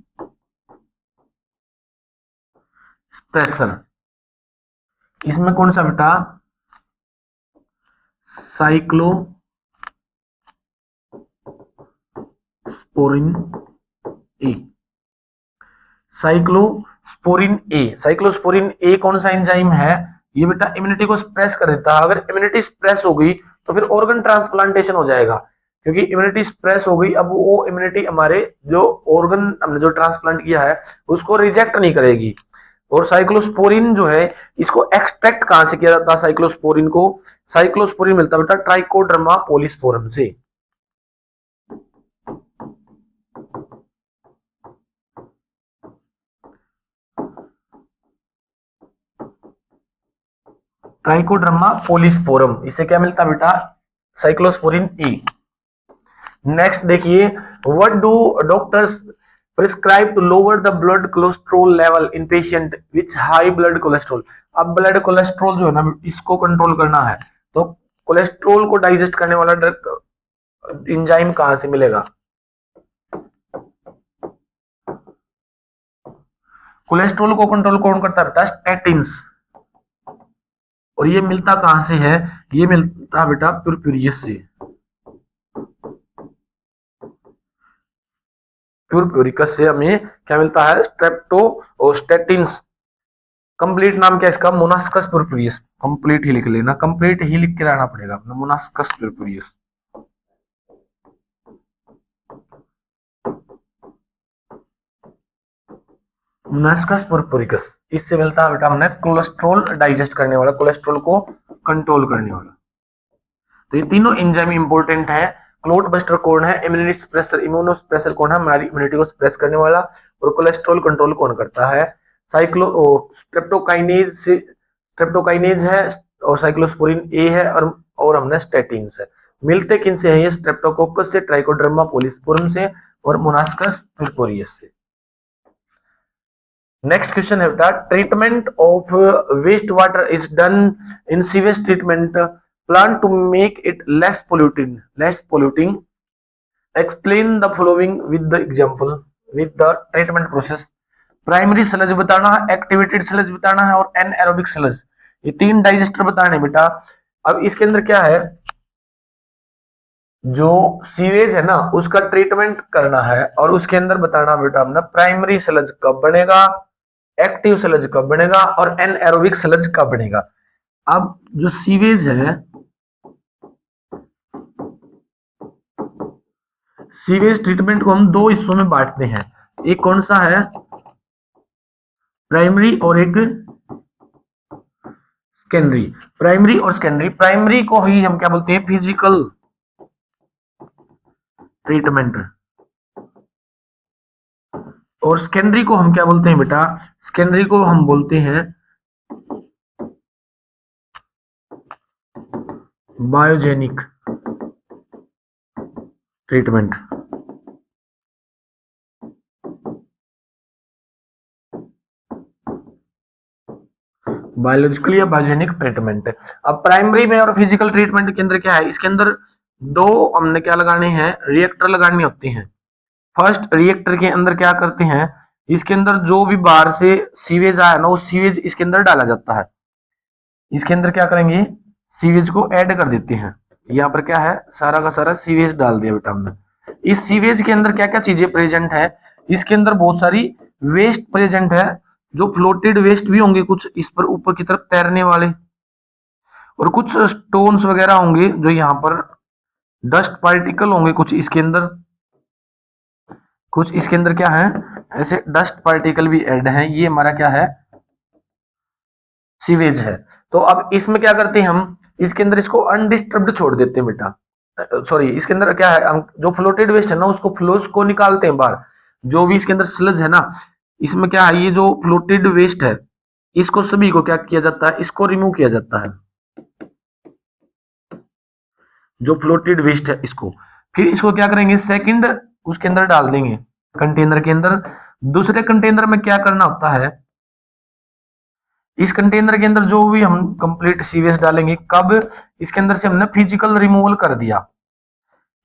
स्प्रेसर। इसमें कौन सा बेटा, साइक्लोस्पोरिन ए। साइक्लोस्पोरिन ए कौन सा एंजाइम है, ये बेटा इम्यूनिटी को स्प्रेस कर देता है। अगर इम्यूनिटी स्प्रेस हो गई तो फिर ऑर्गन ट्रांसप्लांटेशन हो जाएगा, क्योंकि इम्यूनिटी स्प्रेस हो गई। अब वो इम्यूनिटी हमारे जो ऑर्गन हमने जो ट्रांसप्लांट किया है उसको रिजेक्ट नहीं करेगी। और साइक्लोस्पोरिन जो है, इसको एक्सट्रैक्ट कहां से किया जाता है साइक्लोस्पोरिन को? साइक्लोस्पोरिन मिलता है बेटा ट्राइकोडर्मा पोलिस्पोरम से। ट्राइकोडर्मा पोलिस्पोरम, इससे क्या मिलता है बेटा, साइक्लोस्पोरिन ई। नेक्स्ट देखिए, what do doctors prescribe to lower the blood cholesterol level in patient which high blood cholesterol. अब ब्लड कोलेस्ट्रॉल जो है ना, इसको कंट्रोल करना है, तो कोलेस्ट्रॉल को डाइजेस्ट करने वाला ड्रग एंजाइम कहां से मिलेगा? कोलेस्ट्रॉल को कंट्रोल कौन करता है बेटा? स्टैटिन्स। और ये मिलता कहां से है? ये मिलता है बेटा प्यूरपुरियस से, प्यूरपुरिकस से हमें क्या मिलता है? स्ट्रेप्टोस्टैटिन्स। कंप्लीट नाम क्या है इसका? मोनास्कस प्यूरपुरियस। कंप्लीट ही लिख लेना, कंप्लीट ही लिख के लाना पड़ेगा अपना, मोनास्कस प्यूरपुरियस। मोनास्कस प्यूरपुरिकस, इससे मिलता है बेटा हमने कोलेस्ट्रॉल डाइजेस्ट करने वाला, कोलेस्ट्रॉल को कंट्रोल करने वाला। तो ये तीनों एंजाइम इंपॉर्टेंट है। क्लोट बस्टर कौन है? Immunity suppressor. इम्यूनो सप्रेसर कौन है? हमारी इम्यूनिटी को सप्रेस करने वाला। और कोलेस्ट्रॉल कंट्रोल कौन करता है? स्ट्रेप्टोकाइनेज है, और साइक्लोस्पोरिन ए है, और हमने स्टैटिन्स है। मिलते किन से हैं ये? स्ट्रेप्टोकोकस से, ट्राइकोडर्मा पोलिस्पोरम से, और मोनास्कस प्यूरपुरियस से। नेक्स्ट क्वेश्चन है बेटा, treatment of waste water is done in sewage treatment plant to make it less polluting. Explain the following with the example with the treatment process. Primary sludge बताना है, activated sludge बताना है, और anaerobic sludge, ये तीन digester बताने बेटा। अब इसके अंदर क्या है, जो सीवेज है ना उसका ट्रीटमेंट करना है, और उसके अंदर बताना बेटा हमने प्राइमरी स्लज कब बनेगा, एक्टिव स्लज कब बनेगा, और एनएरोबिक स्लज कब बनेगा। अब जो सीवेज है, सीवेज ट्रीटमेंट को हम दो हिस्सों में बांटते हैं। एक कौन सा है? प्राइमरी और एक सेकेंडरी। प्राइमरी और सेकेंडरी, प्राइमरी को ही हम क्या बोलते हैं? Physical treatment. और सेकेंडरी को हम क्या बोलते हैं बेटा? सेकेंडरी को हम बोलते हैं बायोजेनिक ट्रीटमेंट। बायोलॉजिकल या बायोजेनिक ट्रीटमेंट। अब प्राइमरी में और फिजिकल ट्रीटमेंट के अंदर क्या है? इसके अंदर दो हमने क्या लगाने हैं? रिएक्टर लगानी होती हैं। फर्स्ट रिएक्टर के अंदर क्या करते हैं, इसके अंदर जो भी बाहर से सीवेज आया ना, वो सीवेज इसके अंदर डाला जाता है। इसके अंदर क्या करेंगे? सीवेज को ऐड कर देते हैं। यहाँ पर क्या है? सारा का सारा सीवेज डाल दिया बेटा हमने। इस सीवेज के अंदर क्या क्या चीजें प्रेजेंट है? इसके अंदर बहुत सारी वेस्ट प्रेजेंट है, जो फ्लोटेड वेस्ट भी होंगे कुछ इस पर ऊपर की तरफ तैरने वाले, और कुछ स्टोन्स वगैरह होंगे जो यहाँ पर डस्ट पार्टिकल होंगे कुछ इसके अंदर, कुछ इसके अंदर क्या है, ऐसे डस्ट पार्टिकल भी ऐड हैं। ये हमारा क्या है, सीवेज है। तो अब इसमें क्या करते हैं हम, इसके अंदर इसको अनडिस्टर्ब्ड छोड़ देते हैं बेटा। सॉरी, इसके अंदर क्या है, हम जो फ्लोटेड वेस्ट है ना उसको फ्लोस को निकालते हैं बाहर। जो भी इसके अंदर स्लज है ना, इसमें क्या है, ये जो फ्लोटेड वेस्ट है इसको सभी को क्या किया जाता है, इसको रिमूव किया जाता है, जो फ्लोटेड वेस्ट है इसको। फिर इसको क्या करेंगे, सेकंड उसके अंदर डाल देंगे, कंटेनर के अंदर। दूसरे कंटेनर में क्या करना होता है, इस कंटेनर के अंदर जो भी हम कंप्लीट सीवेज डालेंगे, कब इसके अंदर से हमने फिजिकल रिमूवल कर दिया,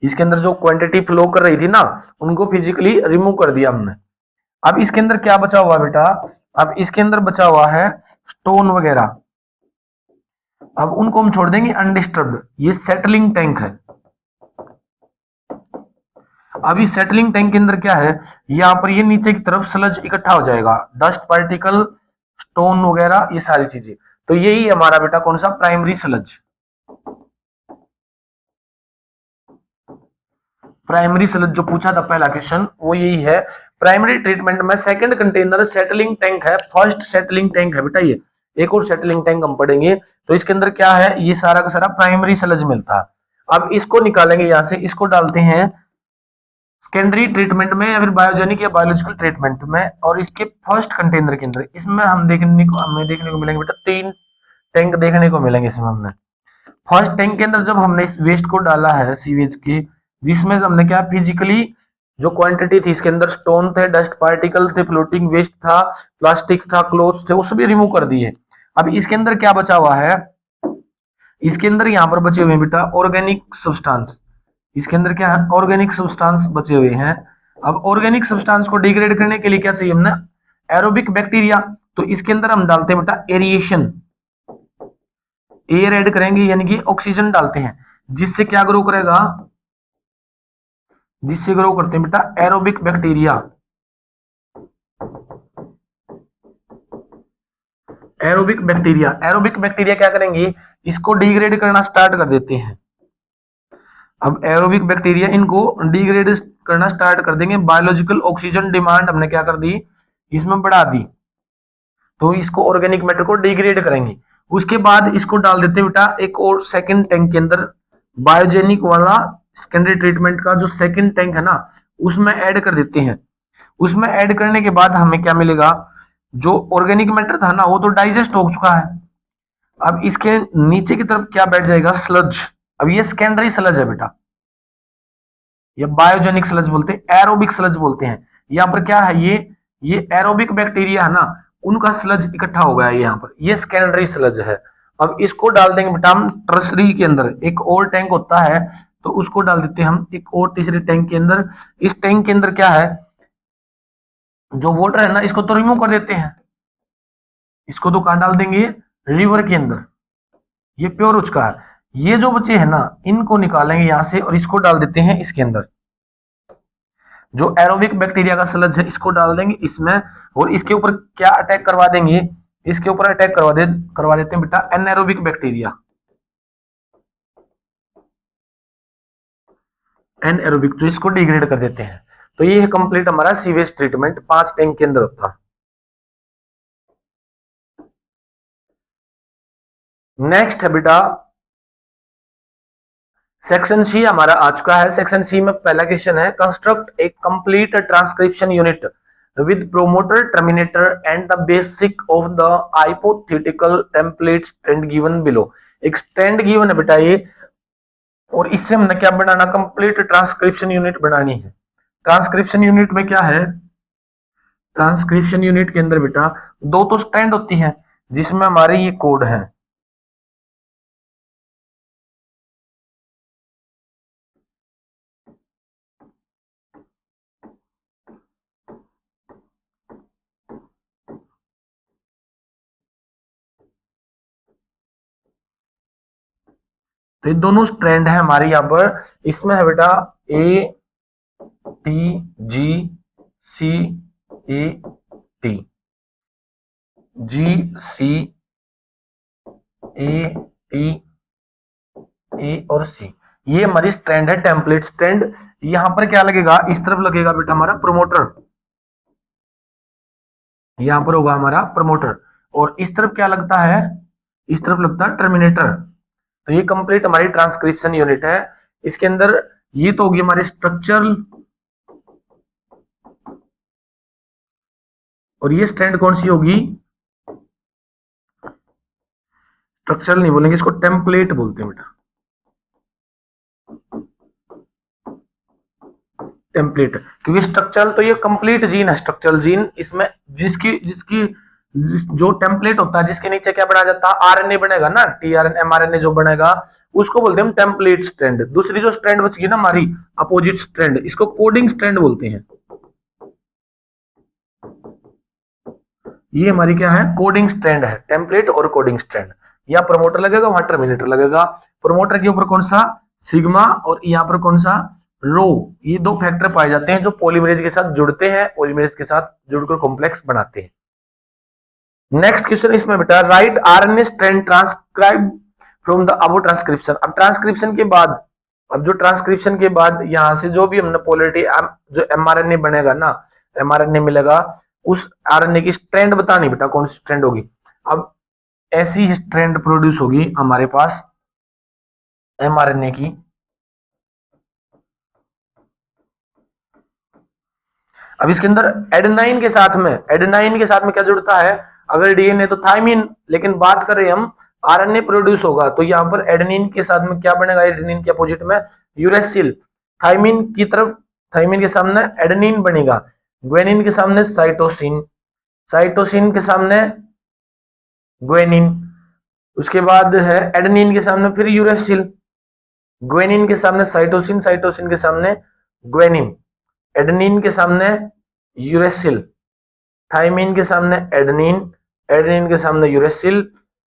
इसके अंदर जो क्वांटिटी फ्लो कर रही थी ना उनको फिजिकली रिमूव कर दिया हमने। अब इसके अंदर क्या बचा हुआ है बेटा, अब इसके अंदर बचा हुआ है स्टोन वगैरह। अब उनको हम छोड़ देंगे अनडिस्टर्ब्ड। ये सेटलिंग टैंक है। अब इस सेटलिंग टैंक के अंदर क्या है, यहाँ पर ये नीचे की तरफ स्लज इकट्ठा हो जाएगा, डस्ट पार्टिकल, स्टोन वगैरह, ये सारी चीजें। तो यही हमारा बेटा कौन सा, प्राइमरी स्लज। प्राइमरी स्लज जो पूछा था पहला क्वेश्चन वो यही है। प्राइमरी ट्रीटमेंट में सेकंड कंटेनर सेटलिंग टैंक है, फर्स्ट सेटलिंग टैंक है बेटा ये। एक और सेटलिंग टैंक हम पढ़ेंगे। तो इसके अंदर क्या है, ये सारा का सारा प्राइमरी स्लज मिलता है। अब इसको निकालेंगे यहां से, इसको डालते हैं सेकेंडरी ट्रीटमेंट में या फिर बायोजेनिक या बायोलॉजिकल ट्रीटमेंट में। और इसके फर्स्ट कंटेनर के अंदर इसमें हमें देखने को मिलेंगे बेटा 3 टैंक देखने को मिलेंगे इसमें। हमने फर्स्ट टैंक के अंदर जब हमने इस वेस्ट को डाला है सीवेज के, जिसमें हमने क्या फिजिकली जो क्वांटिटी थी इसके अंदर, स्टोन थे, डस्ट पार्टिकल थे, फ्लोटिंग वेस्ट था, प्लास्टिक था, क्लोथ थे, वो सभी रिमूव कर दिए। अब इसके अंदर क्या बचा हुआ है, इसके अंदर यहाँ पर बचे हुए हैं बेटा ऑर्गेनिक सब्सटेंस। इसके अंदर क्या है, ऑर्गेनिक सब्सटेंस बचे हुए हैं। अब ऑर्गेनिक सब्सटेंस को डिग्रेड करने के लिए क्या चाहिए हमने, एरोबिक बैक्टीरिया। तो इसके अंदर हम डालते हैं बेटा एरिएशन, एयर ऐड करेंगे यानी कि ऑक्सीजन डालते हैं, जिससे क्या ग्रो करेगा, जिससे ग्रो करते हैं बेटा एरोबिक बैक्टीरिया। एरोबिक बैक्टीरिया क्या करेंगे, इसको डिग्रेड करना स्टार्ट कर देते हैं। अब एरोबिक बैक्टीरिया इनको डिग्रेड करना स्टार्ट कर देंगे। बायोलॉजिकल ऑक्सीजन डिमांड हमने क्या कर दी, इसमें बढ़ा दी। तो इसको ऑर्गेनिक मैटर को डिग्रेड करेंगे। उसके बाद इसको डाल देते हैं बेटा एक और सेकंड टैंक के अंदर, बायोजेनिक वाला सेकेंडरी ट्रीटमेंट का जो सेकंड टैंक है ना उसमें ऐड कर देते हैं। उसमें ऐड करने के बाद हमें क्या मिलेगा, जो ऑर्गेनिक मैटर था ना वो तो डाइजेस्ट हो चुका है। अब इसके नीचे की तरफ क्या बैठ जाएगा, स्लज। अब ये सेकेंडरी स्लज है बेटा, ये बायोजेनिक स्लज बोलते हैं, एरोबिक स्लज बोलते हैं। यहाँ पर क्या है, ये एरोबिक बैक्टीरिया है ना उनका स्लज इकट्ठा हो गया है यहाँ पर, ये सेकेंडरी स्लज है। अब इसको डाल देंगे बेटा हम टर्सरी के अंदर, एक और टैंक होता है तो उसको डाल देते हैं हम एक और तीसरे टैंक के अंदर। इस टैंक के अंदर क्या है, जो वाटर है ना इसको तो रिमूव कर देते हैं, इसको तो कहां डाल देंगे, रिवर के अंदर, ये प्योर हो चुका है। ये जो बचे हैं ना इनको निकालेंगे यहां से और इसको डाल देते हैं इसके अंदर, जो एरोबिक बैक्टीरिया का स्लज है इसको डाल देंगे इसमें। और इसके ऊपर क्या अटैक करवा देंगे, इसके ऊपर अटैक करवा देते हैं बेटा एनएरोबिक बैक्टीरिया, एनएरोबिक, तो इसको डिग्रेड कर देते हैं। तो ये है कंप्लीट हमारा सीवेज ट्रीटमेंट 5 टैंक के अंदर होता है। नेक्स्ट है बेटा सेक्शन सी हमारा आ चुका है। सेक्शन सी में पहला क्वेश्चन है, construct A complete transcription unit with promoter terminator and the basic of the hypothetical template stand given below. एक स्टैंड गिवन है बेटा ये, और इससे हमने क्या बनाना, कंप्लीट ट्रांसक्रिप्शन यूनिट बनानी है। ट्रांसक्रिप्शन यूनिट में क्या है, ट्रांसक्रिप्शन यूनिट के अंदर बेटा दो तो स्टैंड होती है जिसमें हमारे ये कोड है। तो ये दोनों स्ट्रैंड है हमारे यहाँ पर। इसमें है बेटा A T G C A T, G C A T A और सी, ये हमारी स्ट्रैंड है, टेम्पलेट स्ट्रैंड। यहां पर क्या लगेगा, इस तरफ लगेगा बेटा हमारा प्रमोटर, यहां पर होगा हमारा प्रमोटर, और इस तरफ क्या लगता है, इस तरफ लगता है टर्मिनेटर। तो ये कंप्लीट हमारी ट्रांसक्रिप्शन यूनिट है। इसके अंदर ये तो होगी हमारी स्ट्रक्चरल, और ये स्ट्रैंड कौन सी होगी, स्ट्रक्चरल नहीं बोलेंगे, इसको टेम्पलेट बोलते हैं बेटा, टेम्पलेट। क्योंकि स्ट्रक्चरल तो ये कंप्लीट जीन है, स्ट्रक्चरल जीन, इसमें जिसकी जिसकी जो टेम्पलेट होता है, जिसके नीचे क्या बनाया जाता है, आरएनए बनेगा ना, टीआरएन एमआरएनए जो बनेगा, उसको बोलते हैं हम टेम्पलेट स्ट्रैंड। दूसरी जो स्ट्रैंड बचगी ना हमारी अपोजिट स्ट्रैंड, इसको कोडिंग स्ट्रैंड बोलते हैं। ये हमारी क्या है, कोडिंग स्ट्रैंड है, टेम्पलेट और कोडिंग स्ट्रैंड। या प्रमोटर लगेगा, वहां टर्मिनेटर लगेगा। प्रमोटर के ऊपर कौन सा, सिग्मा, और यहाँ पर कौन सा, रो। ये दो फैक्टर पाए जाते हैं जो पॉलीमरेज के साथ जुड़ते हैं, पॉलीमरेज के साथ जुड़कर कॉम्प्लेक्स बनाते हैं। नेक्स्ट क्वेश्चन इसमें बेटा, right RNA strand transcribe from the above transcription. अब ट्रांसक्रिप्शन के बाद, अब जो ट्रांसक्रिप्शन के बाद यहां से जो भी हमने पोलरिटी जो एमआरएनए बनेगा ना, एमआरएनए मिलेगा, उस आरएनए की स्ट्रैंड बतानी बेटा, कौन सी स्ट्रैंड होगी। अब ऐसी स्ट्रैंड प्रोड्यूस होगी हमारे पास एमआरएनए की। अब इसके अंदर एडेनाइन के साथ में, एडेनाइन के साथ में क्या जुड़ता है, अगर डीएनए तो थाइमिन, लेकिन बात करें हम आरएनए प्रोड्यूस होगा तो यहाँ पर एडेनिन के साथ में क्या बनेगा, एडेनिन के अपोजिट में यूरेसिल। थाइमिन की तरफ, थाइमिन के सामने एडेनिन बनेगा, ग्वेनिन के सामने साइटोसिन, साइटोसिन के सामने ग्वेनिन, उसके बाद है एडेनिन के सामने फिर यूरेसिल, ग्वेनिन के सामने साइटोसिन, साइटोसिन के सामने ग्वेनिन, एडेनिन के सामने यूरेसिल, थाइमिन के सामने एडेनिन, एडेनिन के सामने यूरेसिल,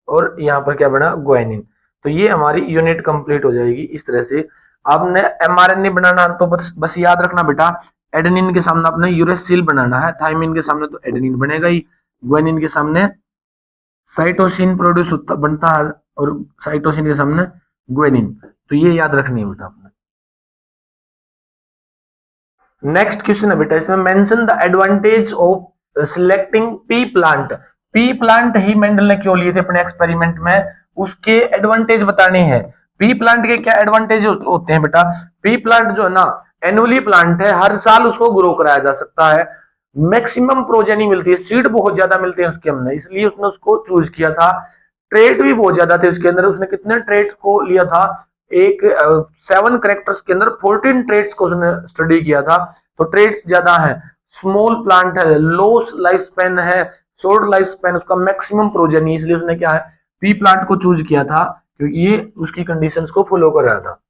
और यहाँ पर क्या बना, ग्वाइनिन। तो ये हमारी यूनिट कंप्लीट हो जाएगी इस तरह से। आपने एमआरएनए बनाना तो बस याद रखना बेटा, एडेनिन के सामने आपने यूरेसिल बनाना है, थाइमिन के सामने तो एडेनिन बनेगा ही, ग्वाइनिन के सामने साइटोसिन प्रोड्यूस बनता है, और साइटोसिन के सामने ग्वाइनिन। तो ये याद रखनी है बेटा आपने। नेक्स्ट क्वेश्चन है बेटा, इसमें mention the advantage of selecting P plant. P plant he Mendel ने क्यों लिए थे अपने एक्सपेरिमेंट में, उसके एडवांटेज बताने हैं। पी प्लांट के क्या एडवांटेज होते हैं बेटा, पी प्लांट जो है ना एनुअली प्लांट है, हर साल उसको ग्रो कराया जा सकता है, मैक्सिमम प्रोजेनी मिलती है, सीड बहुत ज्यादा मिलते हैं उसके, हमने इसलिए उसने उसको चूज किया था। ट्रेट भी बहुत ज्यादा थे उसके अंदर, उसने कितने ट्रेट को लिया था, एक 7 करेक्टर्स के अंदर 14 ट्रेड्स को उसने स्टडी किया था। तो ट्रेड्स ज्यादा है, स्मॉल प्लांट है, लो लाइफ स्पेन है, शॉर्ट लाइफ स्पेन, उसका मैक्सिमम प्रोजेनी, इसलिए उसने क्या है पी प्लांट को चूज किया था, क्योंकि ये उसकी कंडीशंस को फॉलो कर रहा था।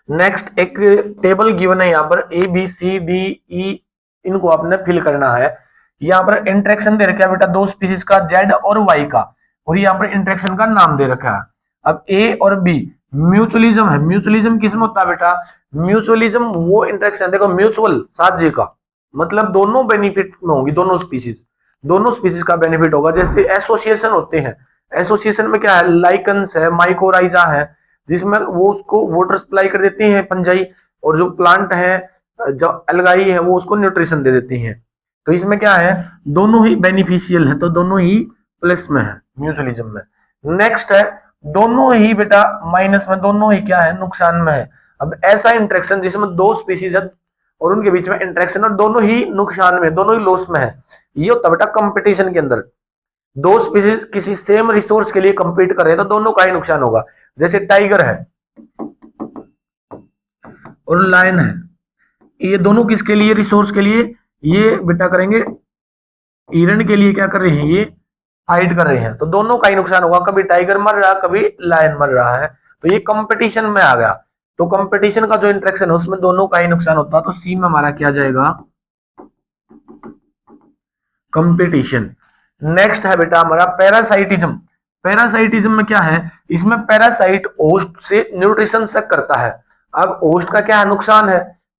नेक्स्ट एक टेबल गिवन है यहाँ पर, ए बी सी डी ई, इनको आपने फिल करना है। यहाँ पर इंटरेक्शन दे रखा है बेटा दो स्पीसीज का, जेड और वाई का, और यहाँ पर इंटरेक्शन का नाम दे रखा है। अब ए और बी म्यूचुअलिज्म है, म्यूचुअलिज्म किसमें होता है बेटा, म्यूचुअलिज्म वो इंटरेक्शन, देखो म्यूचुअल साझे का मतलब दोनों बेनिफिट में होगी, दोनों स्पीसीज का बेनिफिट होगा। जैसे एसोसिएशन होते हैं, एसोसिएशन में क्या है, लाइकन्स है, माइकोराइजा है, जिसमें वो उसको वाटर सप्लाई कर देती है फंजाई, और जो प्लांट है, जो एल्गाई है, वो उसको न्यूट्रिशन दे देती है। तो इसमें क्या है, दोनों ही बेनिफिशियल है, तो दोनों ही प्लस में है म्यूचुअलिज्म में। नेक्स्ट है दोनों ही बेटा माइनस में, दोनों ही क्या है, नुकसान में है। अब ऐसा इंटरेक्शन जिसमें दो स्पीसीज है और उनके बीच में इंटरेक्शन और दोनों ही नुकसान में, दोनों ही लॉस में है, ये होता है बेटा कंपटीशन के अंदर। दो स्पीसीज किसी सेम रिसोर्स के लिए कंपीट कर रहे हैं तो दोनों का ही नुकसान होगा। जैसे टाइगर है और लायन है, ये दोनों किसके लिए, रिसोर्स के लिए, ये बेटा करेंगे हिरण के लिए, क्या कर रहे हैं, ये फाइट कर रहे हैं, तो दोनों का ही नुकसान होगा, कभी टाइगर मर रहा है, कभी लायन मर रहा है, तो ये कंपटीशन में आ गया। तो कंपटीशन का जो इंटरेक्शन है उसमें दोनों का ही नुकसान होता है, तो सी में हमारा क्या जाएगा, कंपटीशन। नेक्स्ट है बेटा हमारा पैरासाइटिज्म। पैरासाइटिज्म में क्या है, इसमें पैरासाइट होस्ट से न्यूट्रिशन सेक करता है। अब होस्ट का क्या है, नुकसान है,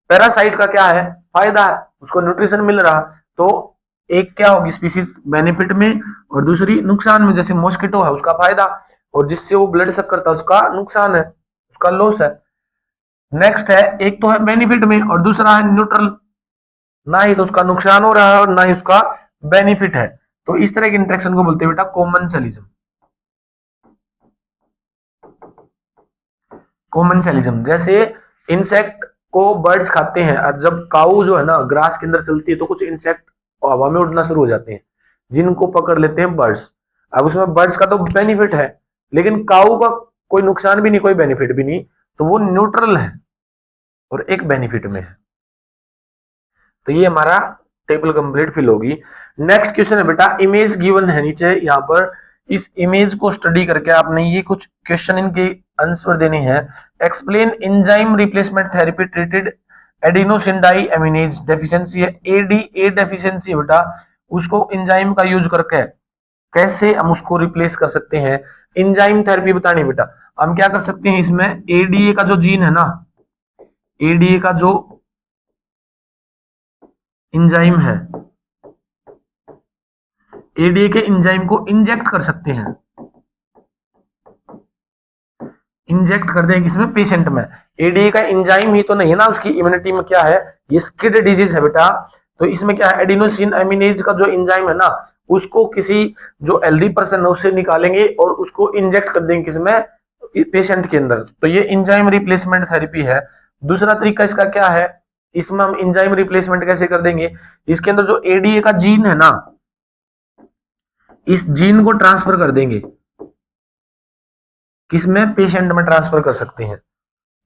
पैरासाइट का क्या है, फायदा है, उसको न्यूट्रिशन मिल रहा। तो एक क्या होगी स्पीसीज बेनिफिट में और दूसरी नुकसान में, जैसे मॉस्किटो है उसका फायदा, और जिससे वो ब्लड शक करता है उसका नुकसान है, उसका लॉस है। नेक्स्ट है, एक तो है बेनिफिट में और दूसरा है न्यूट्रल, ना ही तो उसका नुकसान हो रहा है और ना ही उसका बेनिफिट है। तो इस तरह के इंटरेक्शन को बोलते हैं बेटा कॉमनसेलिज्म। कॉमनसेलिज्म जैसे इंसेक्ट को बर्ड्स खाते हैं, और जब काऊ जो है ना ग्रास के अंदर चलती है तो कुछ इंसेक्ट हवा में उड़ना शुरू हो जाते हैं जिनको पकड़ लेते हैं बर्ड्स। अब उसमें बर्ड्स का तो बेनिफिट है लेकिन काऊ का कोई नुकसान भी नहीं कोई बेनिफिट भी नहीं, तो वो न्यूट्रल है और एक बेनिफिट में है। तो ये हमारा टेबल कंप्लीट फिल होगी। नेक्स्ट क्वेश्चन है बेटा, इमेज गिवन है नीचे यहाँ पर, इस इमेज को स्टडी करके आपने ये कुछ क्वेश्चन इनके आंसर देने हैं। Explain enzyme replacement therapy treated adenosine deaminase deficiency है, एडीए डेफिशिएंसी है बेटा, उसको एंजाइम का यूज करके कैसे हम उसको रिप्लेस कर सकते हैं। एंजाइम थेरेपी बतानी बेटा, हम क्या कर सकते हैं इसमें, एडीए का जो जीन है ना, एडीए का जो एंजाइम है, एडीए के एंजाइम को इंजेक्ट कर सकते हैं, इंजेक्ट कर देंगे किसमें, पेशेंट में। एडीए का एंजाइम ही तो नहीं है ना, उसकी इम्यूनिटी में क्या है, ये स्किड डिजीज है बेटा। तो इसमें क्या है, एडिनोसिन अमीनेज का जो एंजाइम है ना, उसको किसी जो हेल्दी पर्सन है उससे निकालेंगे और उसको इंजेक्ट कर देंगे किसमें, पेशेंट के अंदर। तो ये एंजाइम रिप्लेसमेंट थेरेपी है। दूसरा तरीका इसका क्या है, इसमें हम एंजाइम रिप्लेसमेंट कैसे कर देंगे, इसके अंदर जो एडीए का जीन है ना, इस जीन को ट्रांसफर कर देंगे किसमें, पेशेंट में ट्रांसफर कर सकते हैं।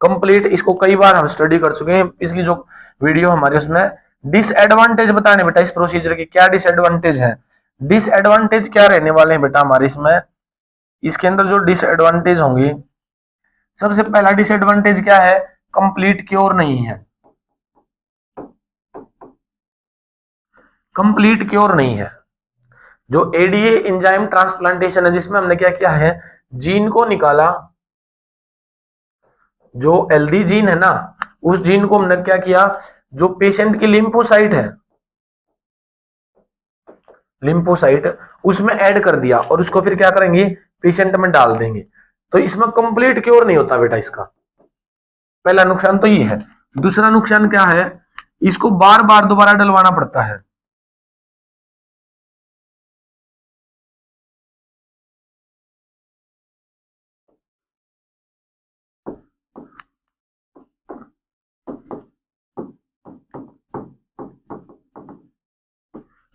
कंप्लीट इसको कई बार हम स्टडी कर चुके हैं, इसकी जो वीडियो हमारे उसमें। डिसएडवांटेज बताने बेटा इस प्रोसीजर के क्या डिसएडवांटेज है, डिसएडवांटेज क्या रहने वाले हैं बेटा हमारे इसमें, इसके अंदर जो डिसएडवांटेज होंगे, सबसे पहला डिसएडवांटेज क्या है, कंप्लीट क्योर नहीं है, कंप्लीट क्योर नहीं है। जो एडीए एंजाइम ट्रांसप्लांटेशन है जिसमें हमने क्या किया है, जीन को निकाला, जो एल्दी जीन है ना, उस जीन को हमने क्या किया, जो पेशेंट की लिम्फोसाइट है, लिम्फोसाइट उसमें ऐड कर दिया और उसको फिर क्या करेंगे, पेशेंट में डाल देंगे। तो इसमें कंप्लीट क्योर नहीं होता बेटा इसका, पहला नुकसान तो ये है। दूसरा नुकसान क्या है, इसको बार बार दोबारा डलवाना पड़ता है।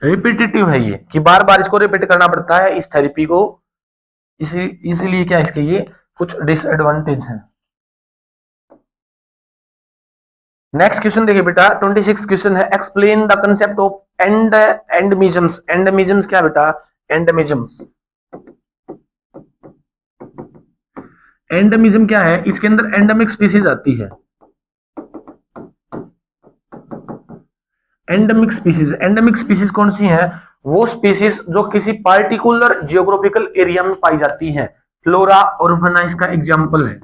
रिपीटेटिव है ये, कि बार बार इसको रिपीट करना पड़ता है इस थेरेपी को, इसीलिए क्या इसके ये कुछ डिसएडवांटेज है। नेक्स्ट क्वेश्चन देखिए बेटा, 26 क्वेश्चन है, एक्सप्लेन द कंसेप्ट ऑफ एंडमिजम्स। एंडमिजम्स क्या बेटा, एंडमिजम्स, एंडमिज्म क्या है, इसके अंदर एंडेमिक स्पीसीज आती है, एंडेमिक स्पीसीज। एंडेमिक स्पीसीज कौन सी है, वो स्पीसीज जो किसी पार्टिकुलर जियोग्राफिकल एरिया में पाई जाती है। फ्लोरा और फना इसका एग्जाम्पल है,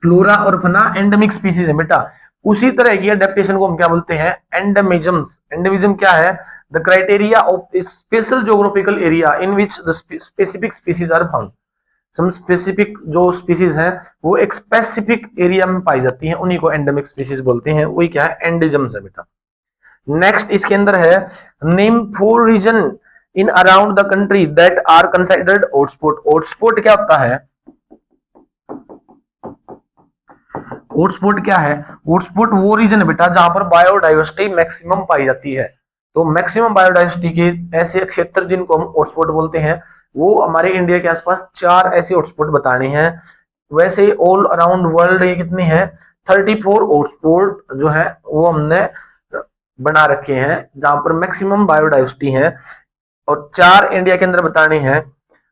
फ्लोरा और फना एंडेमिक स्पीसीज है बेटा। उसी तरह की अडेप्टेशन को हम क्या बोलते हैं, एंडेमिजम्स। एंडेमिज्म क्या है, the criteria of special geographical area in which the specific species are found. Some specific जो स्पीसीज हैं वो एक स्पेसिफिक एरिया में पाई जाती हैं, उन्हीं को एंडेमिक स्पीसीज बोलते हैं, वही क्या है, एंडेजम्स है बेटा। नेक्स्ट इसके अंदर है, name 4 region in around the country that are considered hotspot. Hotspot क्या होता है, हॉटस्पॉट क्या है, हॉटस्पॉट वो रीजन है बेटा जहां पर बायोडाइवर्सिटी मैक्सिमम पाई जाती है। तो मैक्सिमम बायोडाइवर्सिटी के ऐसे क्षेत्र जिनको हम हॉटस्पॉट बोलते हैं, वो हमारे इंडिया के आसपास 4 ऐसे हॉटस्पॉट बताने हैं। वैसे ऑल अराउंड वर्ल्ड ये कितनी है, 34 हॉटस्पॉट जो है वो हमने बना रखे हैं जहां पर मैक्सिमम बायोडाइवर्सिटी है, और 4 इंडिया के अंदर बताने हैं।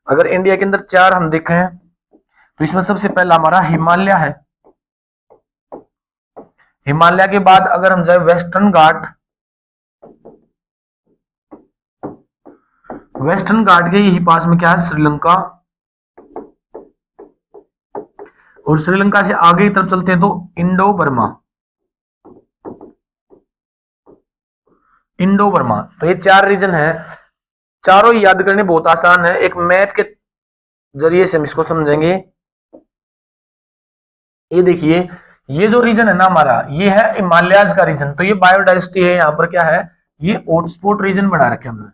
अगर इंडिया के अंदर 4 हम देखें तो इसमें सबसे पहला हमारा हिमालय है, हिमालय के बाद अगर हम जाए वेस्टर्न घाट, वेस्टर्न घाट के यही पास में क्या है, श्रीलंका, और श्रीलंका से आगे की तरफ चलते हैं तो इंडो बर्मा, इंडो बर्मा। तो ये 4 रीजन है। चारों याद करने बहुत आसान है, एक मैप के जरिए से हम इसको समझेंगे। ये देखिए, ये जो रीजन है ना हमारा, ये है हिमालयाज का रीजन, तो ये बायोडाइवर्सिटी है, यहाँ पर क्या है, ये हॉटस्पॉट रीजन बना रखे हमने,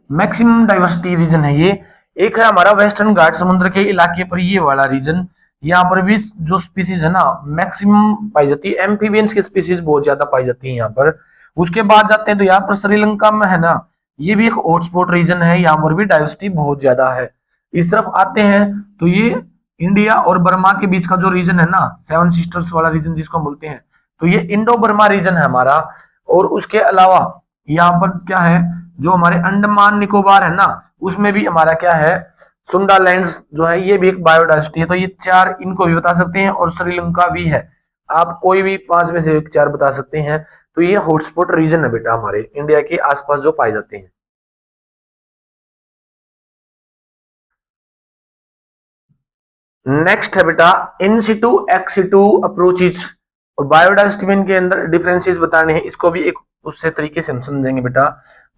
मैक्सिमम डाइवर्सिटी रीजन है ये। एक है हमारा वेस्टर्न घाट समुद्र के इलाके पर ये वाला रीजन, यहाँ पर भी जो स्पीसीज है ना मैक्सिमम पाई जाती है, एम्फीबियंस की स्पीसीज बहुत ज्यादा पाई जाती है यहाँ पर। उसके बाद जाते हैं तो यहाँ पर श्रीलंका में है ना, ये भी एक हॉटस्पॉट रीजन है, यहाँ पर भी डाइवर्सिटी बहुत ज्यादा है। इस तरफ आते हैं तो ये इंडिया और बर्मा के बीच का जो रीजन है ना, सेवन सिस्टर्स वाला रीजन जिसको हम बोलते हैं, तो ये इंडो बर्मा रीजन है हमारा। और उसके अलावा यहाँ पर क्या है, जो हमारे अंडमान निकोबार है ना, उसमें भी हमारा क्या है, सुंडालैंड्स जो है, ये भी एक बायोडाइवर्सिटी है। तो ये चार इनको भी बता सकते हैं, और श्रीलंका भी है, आप कोई भी पांच में से एक चार बता सकते हैं। तो ये हॉटस्पॉट रीजन है बेटा हमारे इंडिया के आसपास जो पाए जाते हैं। नेक्स्ट है बेटा इन सिटू एक्स सिटू अप्रोचेज, और बायोडाइवर्सिटी के अंदर डिफरेंसेस बताने हैं, इसको भी एक उससे तरीके से हम समझेंगे बेटा।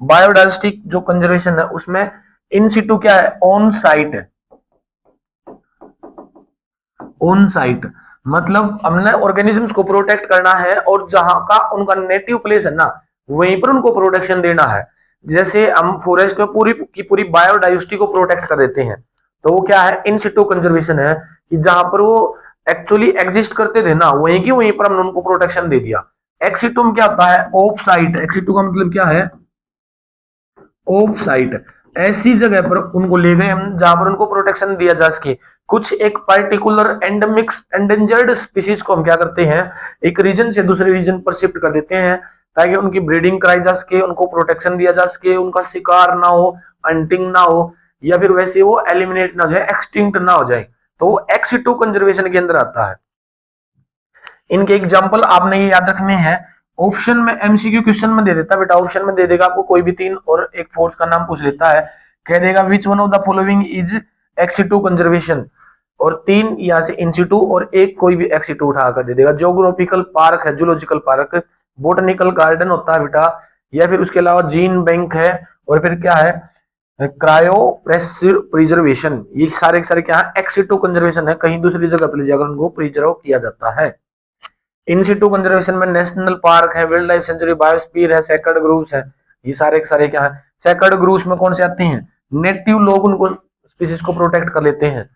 बायोडाइवर्सिटी जो कंजर्वेशन है उसमें इन सिटू क्या है, ऑन साइट है। ऑन साइट मतलब हमने ऑर्गेनिजम्स को प्रोटेक्ट करना है, और जहां का उनका नेटिव प्लेस है ना, वहीं पर उनको प्रोटेक्शन देना है। जैसे हम फॉरेस्ट में पूरी की पूरी बायोडाइवर्सिटी को प्रोटेक्ट कर देते हैं, तो वो क्या है, इन सिटू कंजर्वेशन है, कि जहां पर वो एक्चुअली एग्जिस्ट करते थे ना, वहीं की वहीं पर हमने उनको प्रोटेक्शन दे दिया। एक्सिटू में क्या होता है, ऑफ साइट, एक्सिटू का मतलब क्या है, ऑफ साइट, ऐसी जगह पर उनको ले गए हम जहां पर उनको प्रोटेक्शन दिया जा सके। कुछ एक पर्टिकुलर एंडेमिक्स एंडेंजर्ड स्पीसीज को हम क्या करते हैं, एक रीजन से दूसरे रीजन पर शिफ्ट कर देते हैं, ताकि उनकी ब्रीडिंग कराई जा सके, उनको प्रोटेक्शन दिया जा सके, उनका शिकार ना हो, हंटिंग ना हो, या फिर वैसे वो एलिमिनेट ना हो जाए, एक्सटिंक्ट ना हो जाए, तो वो एक्स टू कंजर्वेशन के अंदर आता है। इनके एग्जाम्पल आपने ये याद रखने हैं। ऑप्शन में एमसीक्यू क्वेश्चन में दे देता बेटा, ऑप्शन में दे देगा आपको कोई भी तीन और एक फोर्थ का नाम पूछ लेता है, कह देगा which one of the following is ex situ conservation, और तीन यहाँ से इंसिटू और एक कोई भी एक्सिटू उठा कर दे देगा। ज्योग्राफिकल पार्क है, जूलॉजिकल पार्क, बोटनिकल गार्डन होता है बेटा, या फिर उसके अलावा जीन बैंक है, और फिर क्या है, क्रायो प्रिजर्वेशन, ये सारे के सारे क्या है, एक्सिटू कंजर्वेशन है, कहीं दूसरी जगह पर ले जाकर उनको प्रिजर्व किया जाता है। इन सिटू कंजर्वेशन में नेशनल पार्क है, वाइल्ड लाइफ सेंचुरी, बायोस्फीयर है, सेक्रेड ग्रुव्स है, ये सारे के सारे क्या है, सेक्रेड ग्रुव्स में कौन से आते हैं, नेटिव लोग उनको स्पीसीज को प्रोटेक्ट कर लेते हैं,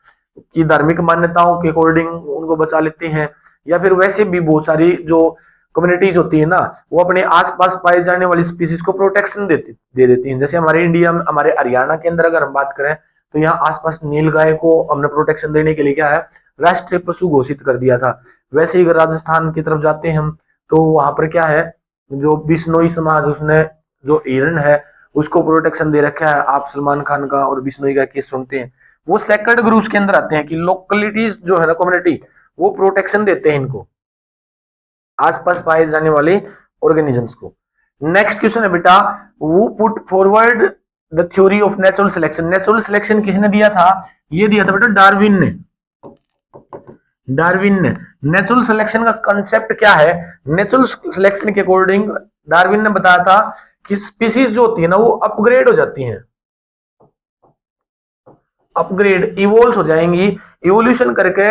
कि धार्मिक मान्यताओं के अकॉर्डिंग उनको बचा लेते हैं, या फिर वैसे भी बहुत सारी जो कम्युनिटीज होती है ना, वो अपने आसपास पाए जाने वाली स्पीसीज को प्रोटेक्शन दे देती हैं। जैसे हमारे इंडिया में, हमारे हरियाणा के अंदर अगर हम बात करें, तो यहाँ आसपास नील गाय को हमने प्रोटेक्शन देने के लिए क्या है, राष्ट्रीय पशु घोषित कर दिया था। वैसे ही अगर राजस्थान की तरफ जाते हैं हम, तो वहां पर क्या है, जो बिश्नोई समाज, उसने जो हिरण है उसको प्रोटेक्शन दे रखा है। आप सलमान खान का और बिश्नोई का केस सुनते हैं, वो सेक्रेड ग्रुप्स के अंदर आते हैं, कि लोकलिटीज जो है ना, कम्युनिटी, वो प्रोटेक्शन देते हैं इनको, आसपास पाए जाने वाले ऑर्गेनिजम्स को। नेक्स्ट क्वेश्चन है बेटा, वो put forward the theory of natural selection. Natural selection किसने दिया था, ये दिया था बेटा डार्विन ने। डार्विन ने नेचुरल सिलेक्शन का कंसेप्ट क्या है, नेचुरल सिलेक्शन के अकॉर्डिंग डार्विन ने बताया था कि स्पीसीज जो होती है ना, वो अपग्रेड हो जाती हैं, अपग्रेड इवोल्व हो जाएंगी, इवोल्यूशन करके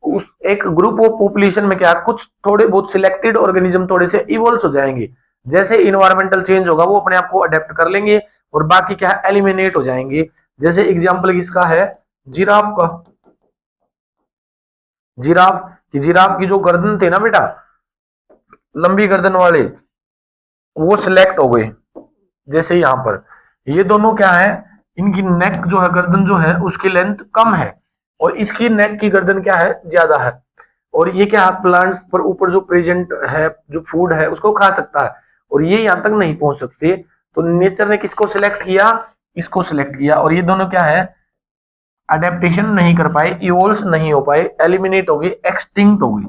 उस एक ग्रुप ऑफ पॉपुलेशन में क्या, कुछ थोड़े बहुत सिलेक्टेड ऑर्गेनिज्म थोड़े से इवोल्व हो जाएंगे। जैसे इन्वायरमेंटल चेंज होगा वो अपने आप को अडेप्ट कर लेंगे, और बाकी क्या है, एलिमिनेट हो जाएंगे। जैसे एग्जाम्पल किसका है, जिराफ का। जिराफ की जो गर्दन थे ना बेटा, लंबी गर्दन वाले, वो सिलेक्ट हो गए। जैसे यहाँ पर ये दोनों क्या है, इनकी नेक जो है, गर्दन जो है उसकी लेंथ कम है, और इसकी नेक की गर्दन क्या है, ज्यादा है। और ये क्या है, प्लांट्स पर ऊपर जो प्रेजेंट है, जो फूड है उसको खा सकता है, और ये यहाँ तक नहीं पहुंच सकते। तो नेचर ने किसको सिलेक्ट किया, इसको सिलेक्ट किया, और ये दोनों क्या है, अडेप्टेशन नहीं कर पाए, इवोल्व नहीं हो पाए, एलिमिनेट हो गए, एक्सटिंक्ट हो गए।